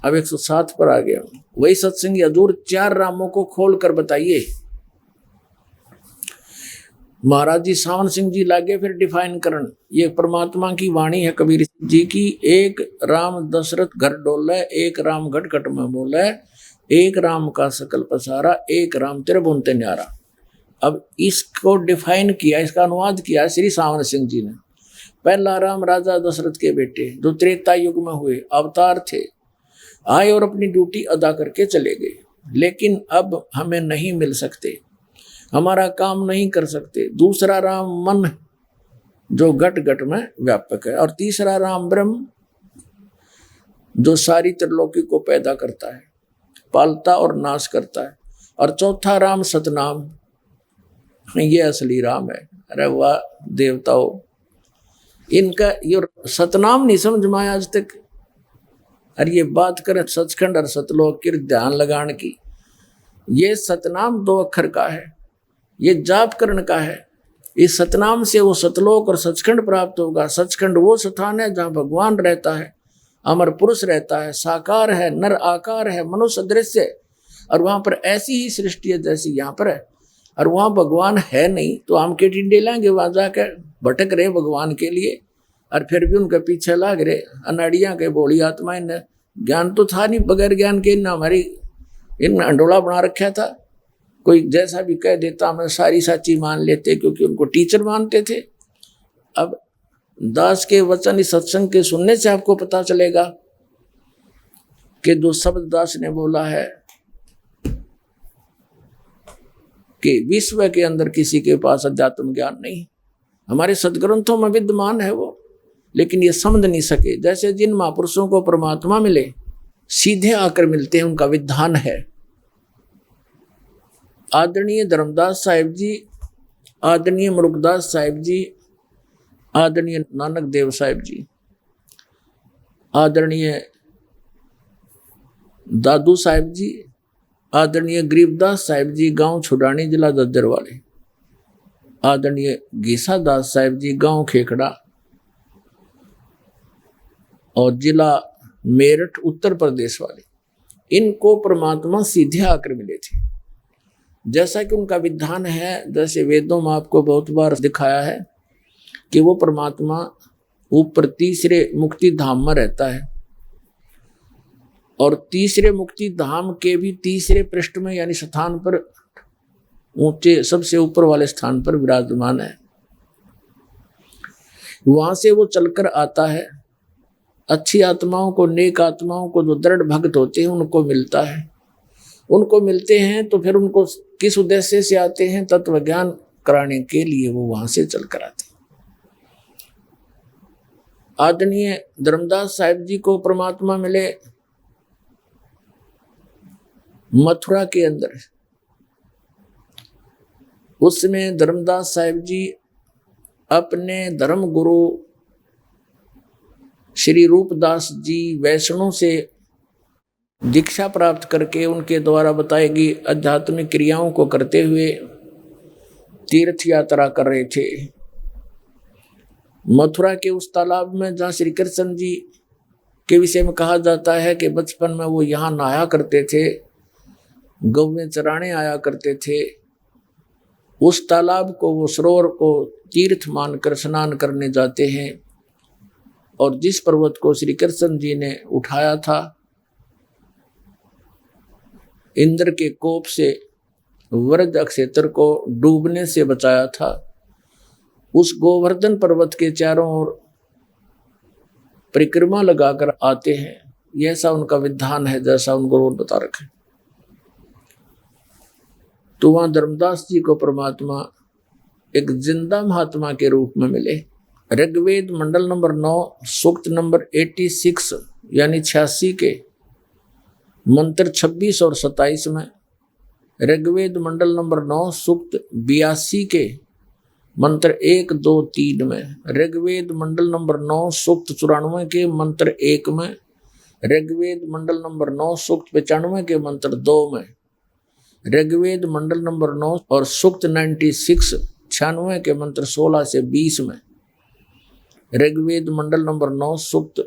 अब 107 पर आ गया। वही सत्संगी हजूर 4 रामों को खोल कर बताइए। महाराज जी सावन सिंह जी लागे फिर डिफाइन करन। ये परमात्मा की वाणी है कबीर जी की। एक राम दशरथ घर डोले, एक राम घट घट में बोले, एक राम का सकल पसारा, एक राम तेरे बुनते न्यारा। अब इसको डिफाइन किया, इसका अनुवाद किया श्री सावन सिंह जी ने। पहला राम राजा दशरथ के बेटे जो त्रेता युग में हुए अवतार थे, आए और अपनी ड्यूटी अदा करके चले गए, लेकिन अब हमें नहीं मिल सकते, हमारा काम नहीं कर सकते। दूसरा राम मन जो घट घट में व्यापक है, और तीसरा राम ब्रह्म जो सारी त्रिलोकी को पैदा करता है, पालता और नाश करता है, और चौथा राम सतनाम, ये असली राम है। अरे वाह देवताओं, इनका ये सतनाम नहीं समझ में आया आज तक। अरे ये बात करें सचखंड और सतलोक की ध्यान लगाने की। ये सतनाम 2 अक्षर का है, ये जाप करण का है। इस सतनाम से वो सतलोक और सचखंड प्राप्त होगा। सचखंड वो स्थान है जहाँ भगवान रहता है, अमर पुरुष रहता है, साकार है, नर आकार है, मनुष्य दृश्य, और वहाँ पर ऐसी ही सृष्टि है जैसी यहाँ पर है। और वहाँ भगवान है नहीं तो हम के टिंडे लेंगे, वहाँ जाकर भटक रहे भगवान के लिए, और फिर भी उनके पीछे लाग रहे अनाड़ियाँ के बोली आत्मा। इन ज्ञान तो था नहीं, बगैर ज्ञान के इन हमारी इन अंडोला बना रखा था। कोई जैसा भी कह देता हमें सारी सच्ची मान लेते, क्योंकि उनको टीचर मानते थे। अब दास के वचन इस सत्संग के सुनने से आपको पता चलेगा कि जो शब्द दास ने बोला है कि विश्व के अंदर किसी के पास अध्यात्म ज्ञान नहीं, हमारे सदग्रंथों में विद्यमान है वो, लेकिन ये समझ नहीं सके। जैसे जिन महापुरुषों को परमात्मा मिले सीधे आकर मिलते हैं, उनका विधान है। आदरणीय धर्मदास साहिब जी, आदरणीय मुरुगदास साहिब जी, आदरणीय नानक देव साहिब जी, आदरणीय दादू साहिब जी, आदरणीय गरीबदास साहिब जी, गांव छुडानी, जिला दद्दर वाले, आदरणीय गीसा दास साहिब जी, गांव खेखड़ा और जिला मेरठ, उत्तर प्रदेश वाले, इनको परमात्मा सीधे आकर मिले थे। जैसा कि उनका विधान है, जैसे वेदों में आपको बहुत बार दिखाया है कि वो परमात्मा ऊपर तीसरे मुक्ति धाम में रहता है और तीसरे मुक्ति धाम के भी तीसरे पृष्ठ में यानी स्थान पर ऊंचे सबसे ऊपर वाले स्थान पर विराजमान है। वहां से वो चलकर आता है, अच्छी आत्माओं को, नेक आत्माओं को, जो दृढ़ भक्त होते हैं उनको मिलता है। उनको मिलते हैं तो फिर उनको किस उद्देश्य से आते हैं? तत्व ज्ञान कराने के लिए वो वहां से चलकर आते हैं। आदरणीय धर्मदास साहिब जी को परमात्मा मिले मथुरा के अंदर। उसमें धर्मदास साहिब जी अपने धर्म गुरु श्री रूपदास जी वैष्णव से दीक्षा प्राप्त करके उनके द्वारा बताई गई आध्यात्मिक क्रियाओं को करते हुए तीर्थ यात्रा कर रहे थे। मथुरा के उस तालाब में जहाँ श्री कृष्ण जी के विषय में कहा जाता है कि बचपन में वो यहाँ नहाया करते थे, गौवें चराने आया करते थे, उस तालाब को, वो सरोवर को तीर्थ मानकर स्नान करने जाते हैं। और जिस पर्वत को श्री कृष्ण जी ने उठाया था, इंद्र के कोप से वृद्ध क्षेत्र को डूबने से बचाया था, उस गोवर्धन पर्वत के चारों ओर परिक्रमा लगाकर आते हैं। यह ऐसा उनका विधान है जैसा उनको बता रखे। तो वहां धर्मदास जी को परमात्मा एक जिंदा महात्मा के रूप में मिले। ऋग्वेद मंडल नंबर 9 सूक्त नंबर 86 यानी 86 के मंत्र 26 और 27 में, ऋग्वेद मंडल नंबर 9 सूक्त 82 के मंत्र 1, 2, 3 में, ऋग्वेद मंडल नंबर 9 सूक्त 94 के मंत्र 1 में, ऋग्वेद मंडल नंबर 9 सूक्त 95 के मंत्र 2 में, ऋग्वेद मंडल नंबर 9 और सूक्त 96 के मंत्र 16 से 20 में, ऋग्वेद मंडल नंबर 9 सूक्त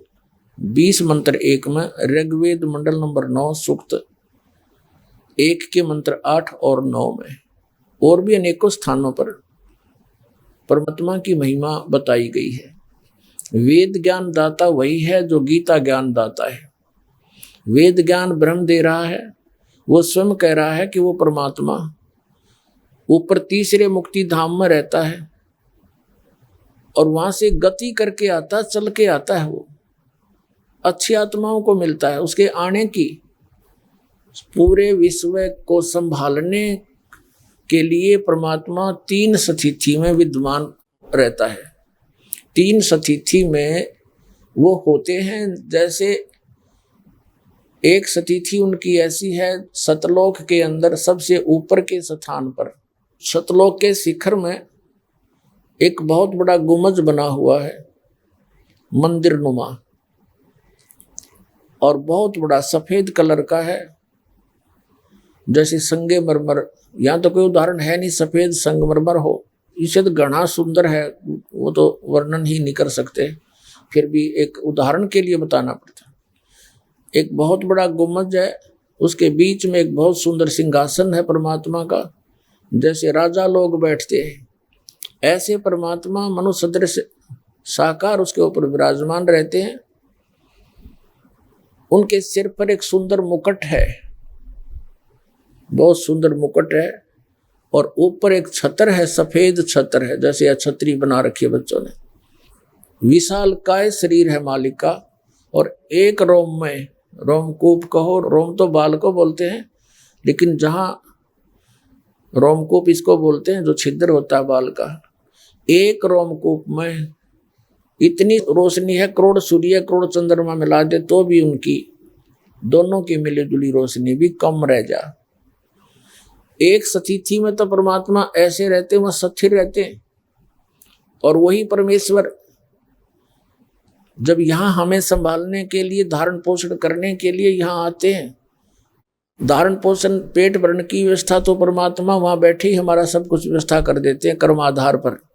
20 मंत्र 1 में, ऋग्वेद मंडल नंबर 9 सूक्त 1 के मंत्र 8 और 9 में, और भी अनेकों स्थानों पर परमात्मा की महिमा बताई गई है। वेद ज्ञान दाता वही है जो गीता ज्ञान दाता है। वेद ज्ञान ब्रह्म दे रहा है, वो स्वयं कह रहा है कि वो परमात्मा ऊपर तीसरे मुक्ति धाम में रहता है और वहां से गति करके आता, चल के आता है। वो अच्छी आत्माओं को मिलता है। उसके आने की पूरे विश्व को संभालने के लिए परमात्मा 3 स्थिति में विद्यमान रहता है। 3 स्थिति में वो होते हैं। जैसे एक स्थिति उनकी ऐसी है, सतलोक के अंदर सबसे ऊपर के स्थान पर, सतलोक के शिखर में एक बहुत बड़ा गुंबज बना हुआ है, मंदिर नुमा, और बहुत बड़ा सफेद कलर का है, जैसे संगमरमर। यहाँ तो कोई उदाहरण है नहीं सफेद संगमरमर हो, इसे तो घना सुंदर है, वो तो वर्णन ही नहीं कर सकते, फिर भी एक उदाहरण के लिए बताना पड़ता। एक बहुत बड़ा गुंबज है, उसके बीच में एक बहुत सुंदर सिंहासन है परमात्मा का, जैसे राजा लोग बैठते हैं ऐसे परमात्मा मनुष्य सदृश साकार उसके ऊपर विराजमान रहते हैं। उनके सिर पर एक सुंदर मुकुट है, बहुत सुंदर मुकुट है, और ऊपर एक छत्र है, सफेद छत्र है, जैसे छतरी बना रखी है बच्चों ने। विशाल काय शरीर है मालिक का, और एक रोम में, रोमकूप कहो, रोम तो बाल को बोलते हैं, लेकिन जहाँ रोमकूप इसको बोलते हैं जो छिद्र होता है बाल का, एक रोमकूप में इतनी रोशनी है, करोड़ सूर्य करोड़ चंद्रमा मिला दे तो भी उनकी दोनों की मिली जुली रोशनी भी कम रह जा। एक स्थिति में तो परमात्मा ऐसे रहते हैं, वह स्थिर रहते हैं, और वही परमेश्वर जब यहाँ हमें संभालने के लिए, धारण पोषण करने के लिए यहाँ आते हैं, धारण पोषण पेट भरण की व्यवस्था तो परमात्मा वहां बैठे ही हमारा सब कुछ व्यवस्था कर देते हैं कर्म आधार पर।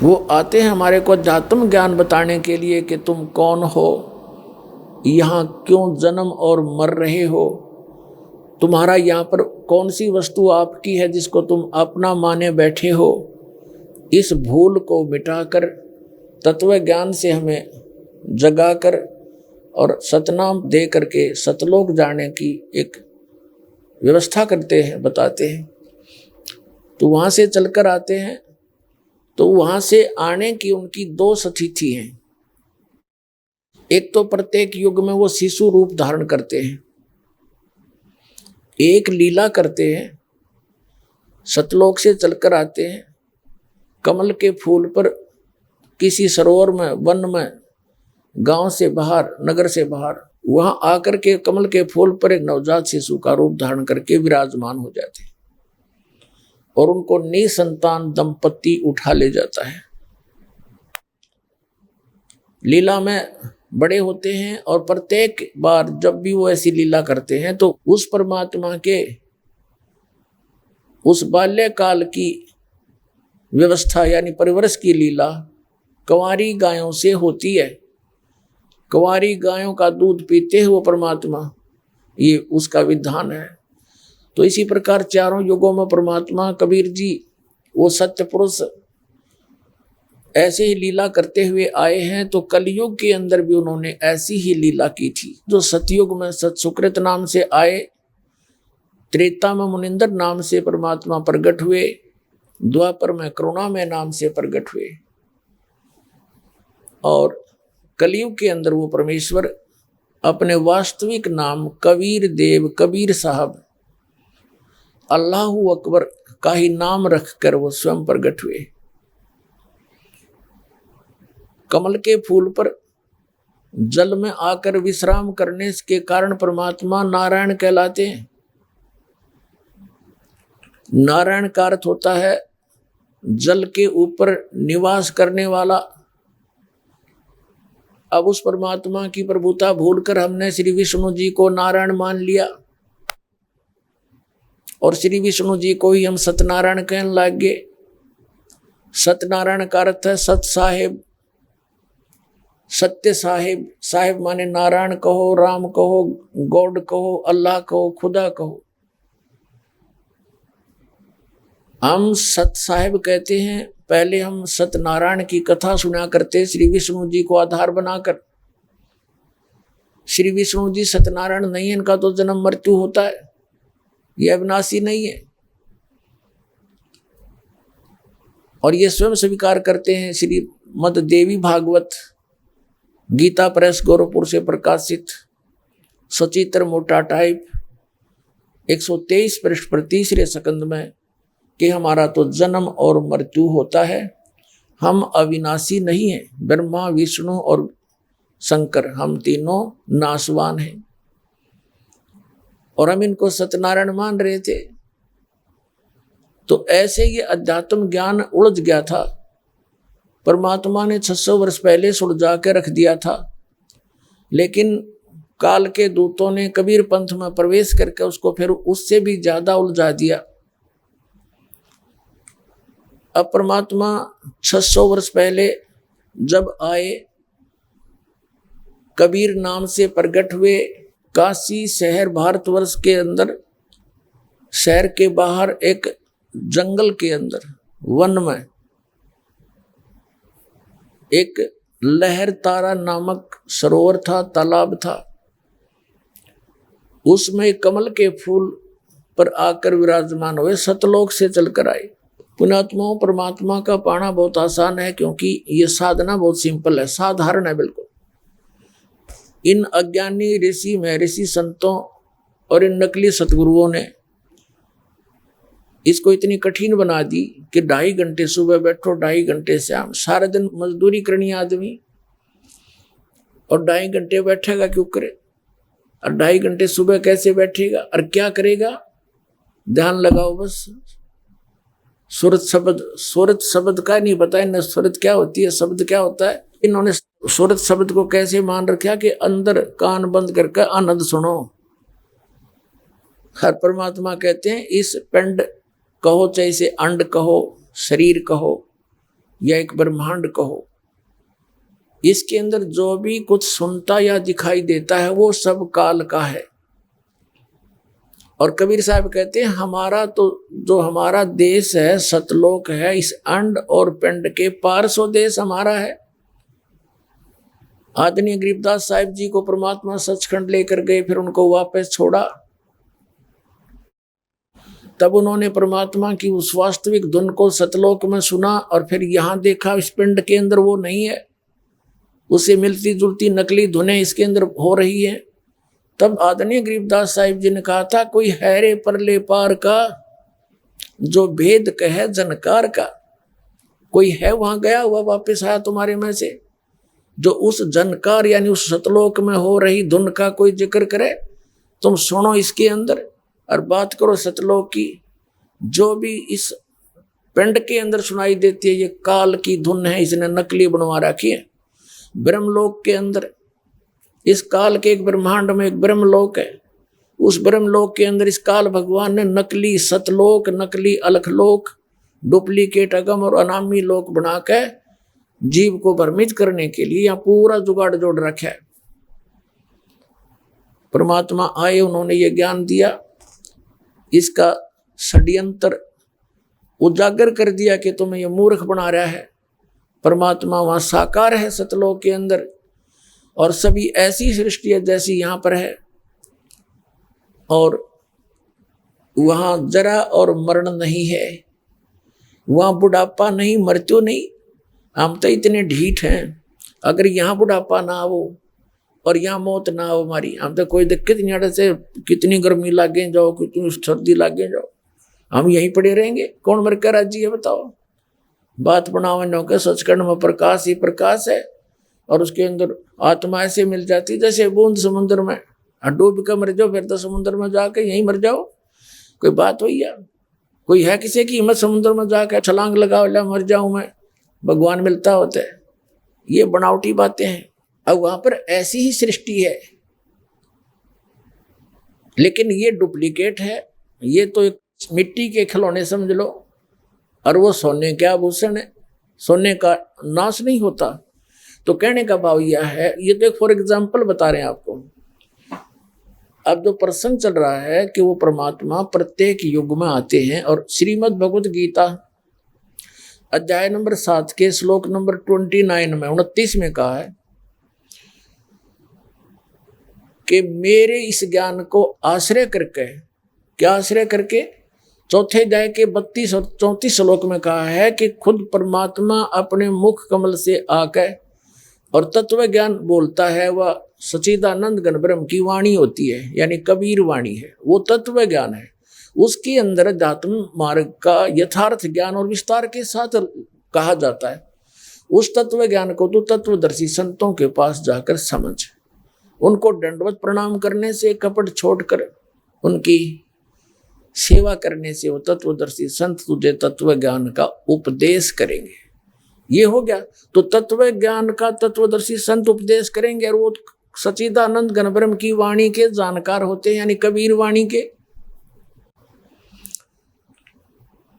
वो आते हैं हमारे को अध्यात्म ज्ञान बताने के लिए कि तुम कौन हो, यहाँ क्यों जन्म और मर रहे हो, तुम्हारा यहाँ पर कौन सी वस्तु आपकी है जिसको तुम अपना माने बैठे हो। इस भूल को मिटाकर तत्व ज्ञान से हमें जगाकर और सतनाम दे करके सतलोक जाने की एक व्यवस्था करते हैं, बताते हैं। तो वहाँ से चलकर आते हैं, तो वहाँ से आने की उनकी दो तिथि हैं। एक तो प्रत्येक युग में वो शिशु रूप धारण करते हैं, एक लीला करते हैं, सतलोक से चलकर आते हैं, कमल के फूल पर किसी सरोवर में, वन में, गांव से बाहर, नगर से बाहर, वहां आकर के कमल के फूल पर एक नवजात शिशु का रूप धारण करके विराजमान हो जाते हैं और उनको निसंतान दंपति उठा ले जाता है। लीला में बड़े होते हैं और प्रत्येक बार जब भी वो ऐसी लीला करते हैं तो उस परमात्मा के उस बाल्यकाल की व्यवस्था यानी परिवरस की लीला कंवारी गायों से होती है। कंवारी गायों का दूध पीते हैं वो परमात्मा, ये उसका विधान है। तो इसी प्रकार चारों युगों में परमात्मा कबीर जी वो सत्य पुरुष ऐसे ही लीला करते हुए आए हैं। तो कलयुग के अंदर भी उन्होंने ऐसी ही लीला की थी। जो सतयुग में सत सुकृत नाम से आए, त्रेता में मुनिंदर नाम से परमात्मा प्रकट हुए, द्वापर में करुणामय नाम से प्रकट हुए और कलयुग के अंदर वो परमेश्वर अपने वास्तविक नाम कबीर देव, कबीर साहब, अल्लाहू अकबर का ही नाम रखकर वो स्वयं प्रकट हुए। कमल के फूल पर जल में आकर विश्राम करने के कारण परमात्मा नारायण कहलाते हैं। नारायण का अर्थ होता है जल के ऊपर निवास करने वाला। अब उस परमात्मा की प्रभुता भूलकर हमने श्री विष्णु जी को नारायण मान लिया और श्री विष्णु जी को ही हम सत्यनारायण कहने लग गए। सत्यनारायण का अर्थ है सत साहेब, सत्य साहेब। साहेब माने नारायण कहो, राम कहो, गॉड कहो, अल्लाह कहो, खुदा कहो। हम सत साहेब कहते हैं। पहले हम सत्यनारायण की कथा सुना करते श्री विष्णु जी को आधार बनाकर। श्री विष्णु जी सत्यनारायण नहीं है, इनका तो जन्म मृत्यु होता है, ये अविनाशी नहीं है। और ये स्वयं स्वीकार करते हैं। श्रीमद् देवी भागवत गीता प्रेस गोरखपुर से प्रकाशित सचित्र मोटा टाइप 123 पृष्ठ पर तीसरे सकंद में कि हमारा तो जन्म और मृत्यु होता है, हम अविनाशी नहीं हैं। ब्रह्मा, विष्णु और शंकर हम तीनों नाशवान हैं और हम इनको सत्यनारायण मान रहे थे। तो ऐसे ये अध्यात्म ज्ञान उलझ गया था। परमात्मा ने 600 वर्ष पहले सुलझा के रख दिया था, लेकिन काल के दूतों ने कबीर पंथ में प्रवेश करके उसको फिर उससे भी ज्यादा उलझा दिया। अब परमात्मा 600 वर्ष पहले जब आए, कबीर नाम से प्रकट हुए। काशी शहर भारतवर्ष के अंदर, शहर के बाहर एक जंगल के अंदर, वन में एक लहर तारा नामक सरोवर था, तालाब था। उसमें कमल के फूल पर आकर विराजमान हुए, सतलोक से चलकर आए। पुण्यात्माओं, परमात्मा का पाना बहुत आसान है क्योंकि ये साधना बहुत सिंपल है, साधारण है बिल्कुल। इन अज्ञानी ऋषि महर्षि संतों और इन नकली सतगुरुओं ने इसको इतनी कठिन बना दी कि 2.5 घंटे सुबह बैठो, 2.5 घंटे शाम, सारा दिन मजदूरी करनी आदमी और 2.5 घंटे बैठेगा क्यों करे? और 2.5 घंटे सुबह कैसे बैठेगा और क्या करेगा? ध्यान लगाओ बस। सूरत शब्द का नहीं पता है, न सूरत क्या होती है, शब्द क्या होता है। इन्होंने सूरत शब्द को कैसे मान रखा कि अंदर कान बंद करके आनंद सुनो। हर परमात्मा कहते हैं इस पिंड कहो, चाहे इसे अंड कहो, शरीर कहो या एक ब्रह्मांड कहो, इसके अंदर जो भी कुछ सुनता या दिखाई देता है वो सब काल का है और कबीर साहब कहते हैं हमारा तो जो हमारा देश है सतलोक है, इस अंड और पिंड के पार सो देश हमारा है। आदरणीय गरीबदास साहिब जी को परमात्मा सचखंड लेकर गए, फिर उनको वापस छोड़ा। तब उन्होंने परमात्मा की उस वास्तविक धुन को सतलोक में सुना और फिर यहां देखा इस पिंड के अंदर वो नहीं है, उससे मिलती जुलती नकली धुनें इसके अंदर हो रही है। तब आदरणीय गरीबदास साहिब जी ने कहा था कोई हैरे परले पार का जो भेद कहे जनकार का, कोई है वहां गया हुआ वापस आया तुम्हारे में से जो उस जनकार यानी उस सतलोक में हो रही धुन का कोई जिक्र करे। तुम सुनो इसके अंदर और बात करो सतलोक की। जो भी इस पिंड के अंदर सुनाई देती है ये काल की धुन है, इसने नकली बनवा रखी है। ब्रह्मलोक के अंदर इस काल के एक ब्रह्मांड में एक ब्रह्मलोक है, उस ब्रह्मलोक के अंदर इस काल भगवान ने नकली सतलोक, नकली अलखलोक, डुप्लीकेट अगम और अनामी लोक बना के जीव को भ्रमित करने के लिए यहाँ पूरा जुगाड़ जोड़ रखा है। परमात्मा आए, उन्होंने ये ज्ञान दिया, इसका षड्यंत्र उजागर कर दिया कि तुम्हें ये मूर्ख बना रहा है। परमात्मा वहां साकार है सतलोक के अंदर और सभी ऐसी सृष्टि है जैसी यहाँ पर है, और वहां जरा और मरण नहीं है, वहां बुढ़ापा नहीं, मृत्यु नहीं। हम तो इतने ढीठ हैं, अगर यहाँ बुढ़ापा ना हो और यहाँ मौत ना हो हमारी, हम तो कोई दिक्कत नहीं आड़े से कितनी गर्मी लागे जाओ, कितनी सर्दी लागे जाओ, हम यहीं पड़े रहेंगे। कौन मर कर राजी है बताओ। बात बनाओ नो के सचखंड में प्रकाश ही प्रकाश है और उसके अंदर आत्मा ऐसे मिल जाती जैसे बूंद समुद्र में, डूब कर मर जाओ फिर तो समुद्र में जाके यहीं मर जाओ। कोई बात हुई है? कोई है किसी की हिम्मत समुद्र में जाके छलांग लगाओ ला मर जाऊं मैं, भगवान मिलता होता है? ये बनावटी बातें हैं। अब वहां पर ऐसी ही सृष्टि है लेकिन ये डुप्लीकेट है, ये तो एक मिट्टी के खिलौने समझ लो, और वो सोने के आभूषण है, सोने का नाश नहीं होता। तो कहने का भाव यह है, ये तो एक फॉर एग्जाम्पल बता रहे हैं आपको। अब जो प्रसंग चल रहा है कि वो परमात्मा प्रत्येक युग में आते हैं, और श्रीमद् भगवत गीता अध्याय नंबर 7 के श्लोक नंबर 29 में कहा है कि मेरे इस ज्ञान को आश्रय करके, क्या आश्रय करके, चौथे अध्याय के 32 और 34 श्लोक में कहा है कि खुद परमात्मा अपने मुख कमल से आकर और तत्व ज्ञान बोलता है, वह सच्चिदानंद घन ब्रह्म की वाणी होती है, यानी कबीर वाणी है, वो तत्व ज्ञान है। उसके अंदर अध्यात्म मार्ग का यथार्थ ज्ञान और विस्तार के साथ कहा जाता है। उस तत्व ज्ञान को तो तत्वदर्शी संतों के पास जाकर समझ, उनको दंडवत प्रणाम करने से, कपट छोड़कर उनकी सेवा करने से वो तत्वदर्शी संत तुझे तत्व ज्ञान का उपदेश करेंगे। ये हो गया। तो तत्व ज्ञान का तत्वदर्शी संत उपदेश करेंगे और वो सच्चिदानंद घन ब्रह्म की वाणी के जानकार होते हैं, यानी कबीर वाणी के।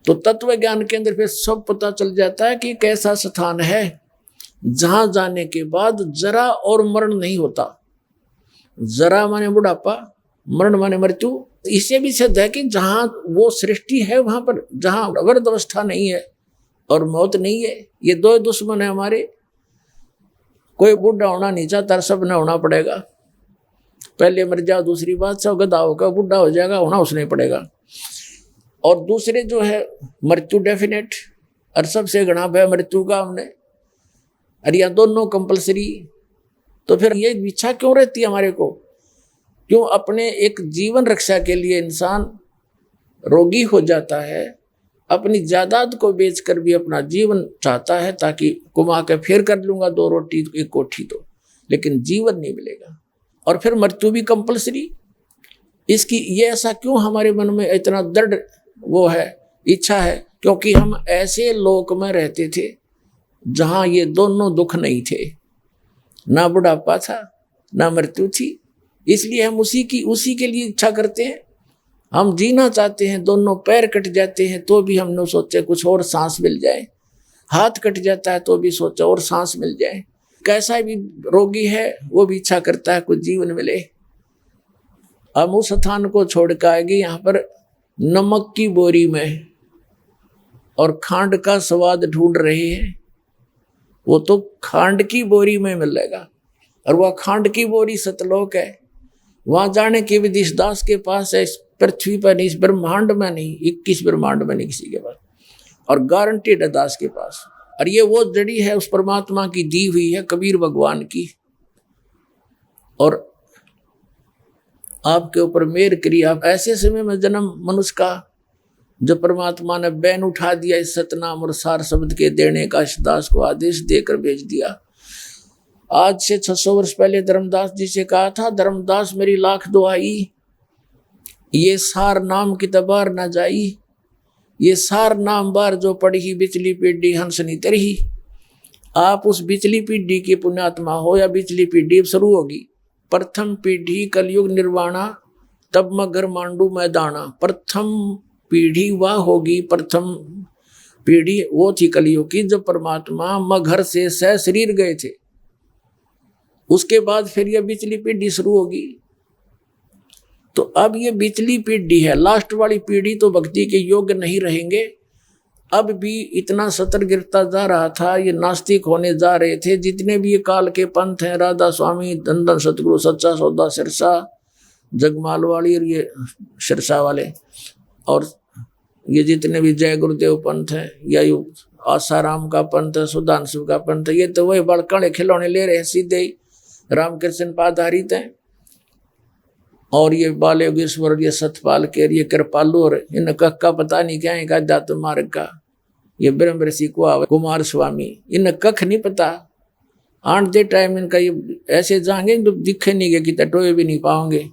तो तत्व ज्ञान के अंदर फिर सब पता चल जाता है कि एक ऐसा स्थान है जहां जाने के बाद जरा और मरण नहीं होता। जरा माने बुढ़ापा, मरण माने मृत्यु। इससे भी सिद्ध है कि जहां वो सृष्टि है वहां पर जहां अवृद्ध अवस्था नहीं है और मौत नहीं है, ये दो दुश्मन है हमारे। कोई बूढ़ा होना नहीं चाहता, सब न होना पड़ेगा। पहले मर जाओ दूसरी बात, सब गधा होगा, बूढ़ा हो जाएगा, होना उसने पड़ेगा। और दूसरे जो है मृत्यु डेफिनेट, और सबसे घना भय मृत्यु का हमने, और यह दोनों कंपलसरी। तो फिर ये इच्छा क्यों रहती है हमारे को? क्यों अपने एक जीवन रक्षा के लिए इंसान रोगी हो जाता है, अपनी जायदाद को बेचकर भी अपना जीवन चाहता है ताकि कमा के फिर कर लूंगा 2 रोटी 1 कोठी, तो लेकिन जीवन नहीं मिलेगा। और फिर मृत्यु भी कंपलसरी। इसकी ये ऐसा क्यों हमारे मन में इतना दृढ़ वो है, इच्छा है? क्योंकि हम ऐसे लोक में रहते थे जहां ये दोनों दुख नहीं थे, ना बुढ़ापा था ना मृत्यु थी। इसलिए हम उसी के लिए इच्छा करते हैं। हम जीना चाहते हैं, दोनों पैर कट जाते हैं तो भी हमने सोचे कुछ और सांस मिल जाए, हाथ कट जाता है तो भी सोचा और सांस मिल जाए। कैसा भी रोगी है वो भी इच्छा करता है कुछ जीवन मिले। अब उस स्थान को छोड़ के आएगी यहाँ पर नमक की बोरी में और खांड का स्वाद ढूंढ रहे हैं, वो तो खांड की बोरी में मिलेगा। और वह खांड की बोरी सतलोक है, वहां जाने की विधि इस दास के पास है, इस पृथ्वी पर नहीं, इस ब्रह्मांड में नहीं, 21 ब्रह्मांड में नहीं किसी के पास, और गारंटीड है दास के पास। और ये वो जड़ी है उस परमात्मा की दी हुई है, कबीर भगवान की, और आपके ऊपर मेहर करी। आप ऐसे समय में जन्म मनुष्य का जो परमात्मा ने बैन उठा दिया इस सतनाम और सार शब्द के देने का, इस दास को आदेश देकर भेज दिया। आज से 600 वर्ष पहले धर्मदास जी से कहा था, धर्मदास मेरी लाख दुआई, ये सार नाम की तबार न जाई, ये सार नाम बार जो पढ़ी बिचली पीढ़ी हंसनी तरही। आप उस बिचली पीढ़ी की पुण्यात्मा हो, या बिचली पीढ़ी शुरू होगी। प्रथम पीढ़ी कलयुग निर्वाणा, तब मगर मांडू मैदाना। प्रथम पीढ़ी वह होगी, प्रथम पीढ़ी वो थी कलयुग की जब परमात्मा मगर से सह शरीर गए थे। उसके बाद फिर यह बिचली पीढ़ी शुरू होगी। तो अब ये बिचली पीढ़ी है, लास्ट वाली पीढ़ी तो भक्ति के योग्य नहीं रहेंगे। अब भी इतना सतर गिरता जा रहा था, ये नास्तिक होने जा रहे थे। जितने भी ये काल के पंथ हैं, राधा स्वामी, धन सतगुरु, सच्चा सौदा सिरसा, जगमाल वाली और ये सिरसा वाले, और ये जितने भी जय गुरुदेव पंथ हैं, या आसाराम का पंथ है, सुधांशु का पंथ है, ये तो वही बड़कड़े खिलौने ले रहे हैं, सीधे ही रामकृष्ण पाधारित हैं। और ये बाल योगेश्वर, ये सतपाल के, ये कृपालु, और इन का पता नहीं क्या है, अध्यात्म मार्ग का ये ब्रह्म ऋषि कुमार स्वामी, इन कख नहीं पता। आठ दे टाइम इनका ये ऐसे जाएंगे तो दिखे नहीं गए कि टटोए भी नहीं पाओगे,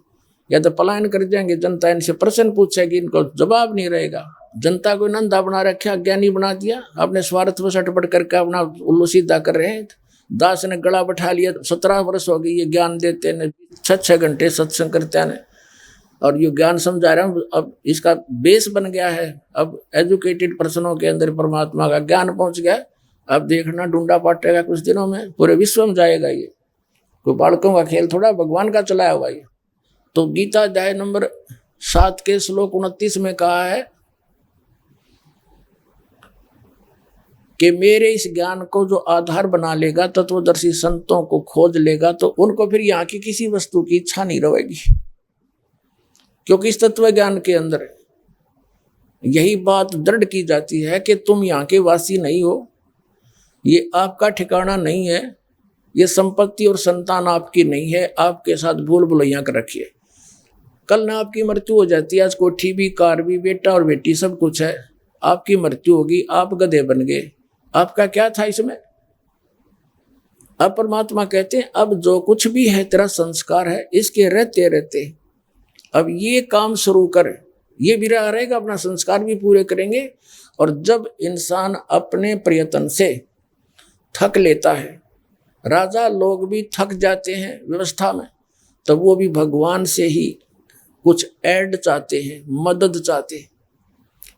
या तो पलायन कर जाएंगे। जनता इनसे प्रश्न पूछेगी, इनको जवाब नहीं रहेगा। जनता को नंदा बना रखा, ज्ञानी बना दिया, अपने स्वार्थ में सटपट करके अपना उल्लू सीधा कर रहे हैं। दास ने गला बैठा लिया, 17 वर्ष हो गई ये ज्ञान देते ने, 6 घंटे सत्संग करते हैं, और ये ज्ञान समझा रहे हैं। अब इसका बेस बन गया है, अब एजुकेटेड पर्सनों के अंदर परमात्मा का ज्ञान पहुंच गया। अब देखना डूंडा पाटेगा कुछ दिनों में, पूरे विश्व में जाएगा ये। कोई बालकों का खेल थोड़ा, भगवान का चलाया हुआ ये। तो गीता अध्याय नंबर 7 के श्लोक 29 में कहा है कि मेरे इस ज्ञान को जो आधार बना लेगा, तत्वदर्शी संतों को खोज लेगा, तो उनको फिर यहाँ की किसी वस्तु की इच्छा नहीं रहेगी। क्योंकि इस तत्व ज्ञान के अंदर यही बात दृढ़ की जाती है कि तुम यहाँ के वासी नहीं हो, ये आपका ठिकाना नहीं है, ये संपत्ति और संतान आपकी नहीं है, आपके साथ भूल भुलैया कर रखिए। कल ना आपकी मृत्यु हो जाती है, आज कोठी भी, कार भी, बेटा और बेटी सब कुछ है, आपकी मृत्यु होगी, आप गधे बन गए, आपका क्या था इसमें। अब परमात्मा कहते हैं अब जो कुछ भी है तेरा संस्कार है, इसके रहते रहते अब ये काम शुरू कर, ये भी रहेगा, अपना संस्कार भी पूरे करेंगे। और जब इंसान अपने प्रयत्न से थक लेता है, राजा लोग भी थक जाते हैं व्यवस्था में, तब वो भी भगवान से ही कुछ ऐड चाहते हैं, मदद चाहते हैं।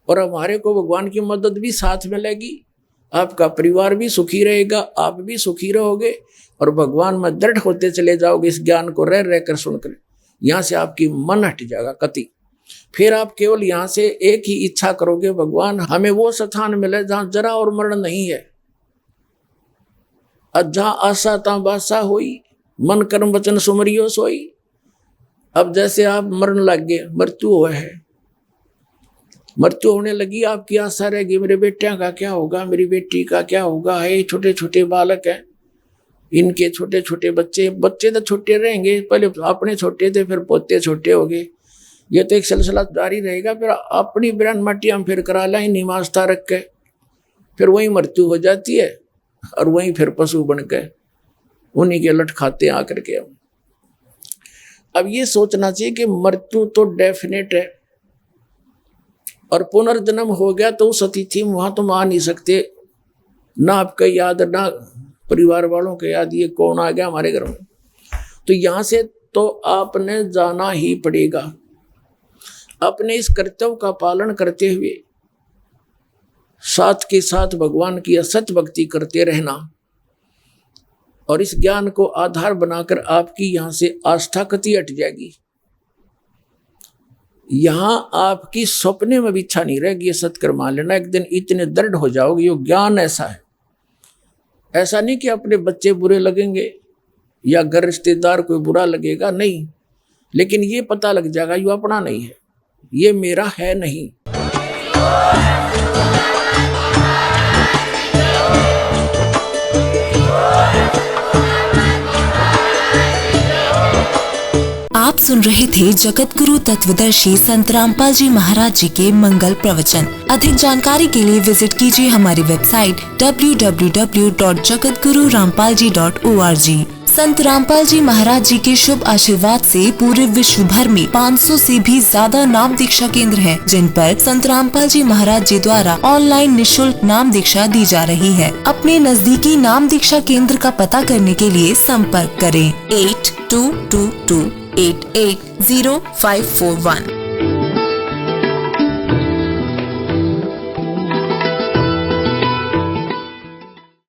और हमारे को भगवान की मदद भी साथ मिलेगी, आपका परिवार भी सुखी रहेगा, आप भी सुखी रहोगे, और भगवान में दृढ़ होते चले जाओगे इस ज्ञान को रह रह कर सुनकर। यहाँ से आपकी मन हट जाएगा कति। फिर आप केवल यहाँ से एक ही इच्छा करोगे, भगवान हमें वो स्थान मिले जहाँ जरा और मरण नहीं है, जहाँ आशा ता बासा होई, मन कर्म वचन सुमरियो सोई। अब जैसे आप मरण लग गए, मृत्यु हुआ है, मृत्यु होने लगी, आपकी आशा रहेगी मेरे बेटिया का क्या होगा, मेरी बेटी का क्या होगा, है छोटे छोटे बालक हैं, इनके छोटे छोटे बच्चे तो छोटे रहेंगे, पहले अपने छोटे थे, फिर पोते छोटे हो गए, ये तो एक सिलसिला जारी रहेगा। फिर अपनी ब्रांड मट्टी हम फिर करा लें निवासता रख के, फिर वही मृत्यु हो जाती है, और वहीं फिर पशु बन के उन्हीं के लट खाते आकर के। अब ये सोचना चाहिए कि मृत्यु तो डेफिनेट है, और पुनर्जन्म हो गया तो उस अतिथि में वहां तुम आ नहीं सकते, ना आपका याद ना परिवार वालों के याद, ये कौन आ गया हमारे घर में। तो यहां से तो आपने जाना ही पड़ेगा। अपने इस कर्तव्य का पालन करते हुए साथ के साथ भगवान की असत भक्ति करते रहना, और इस ज्ञान को आधार बनाकर आपकी यहां से आस्था कति हट जाएगी। यहां आपकी सपने में भी इच्छा नहीं रहेगी ये सत्कर्म मान लेना। एक दिन इतने दृढ़ हो जाओगे, ये ज्ञान ऐसा है। ऐसा नहीं कि अपने बच्चे बुरे लगेंगे या घर रिश्तेदार कोई बुरा लगेगा, नहीं, लेकिन ये पता लग जाएगा ये अपना नहीं है, ये मेरा है नहीं। आप सुन रहे थे जगत गुरु तत्वदर्शी संत रामपाल जी महाराज जी के मंगल प्रवचन। अधिक जानकारी के लिए विजिट कीजिए हमारी वेबसाइट www.jagatgururampalji.org। संत रामपाल जी महाराज जी के शुभ आशीर्वाद से पूरे विश्व भर में 500 से भी ज्यादा नाम दीक्षा केंद्र हैं, जिन पर संत रामपाल जी महाराज जी द्वारा ऑनलाइन निशुल्क नाम दीक्षा दी जा रही है। अपने नजदीकी नाम दीक्षा केंद्र का पता करने के लिए संपर्क करें 8222880541।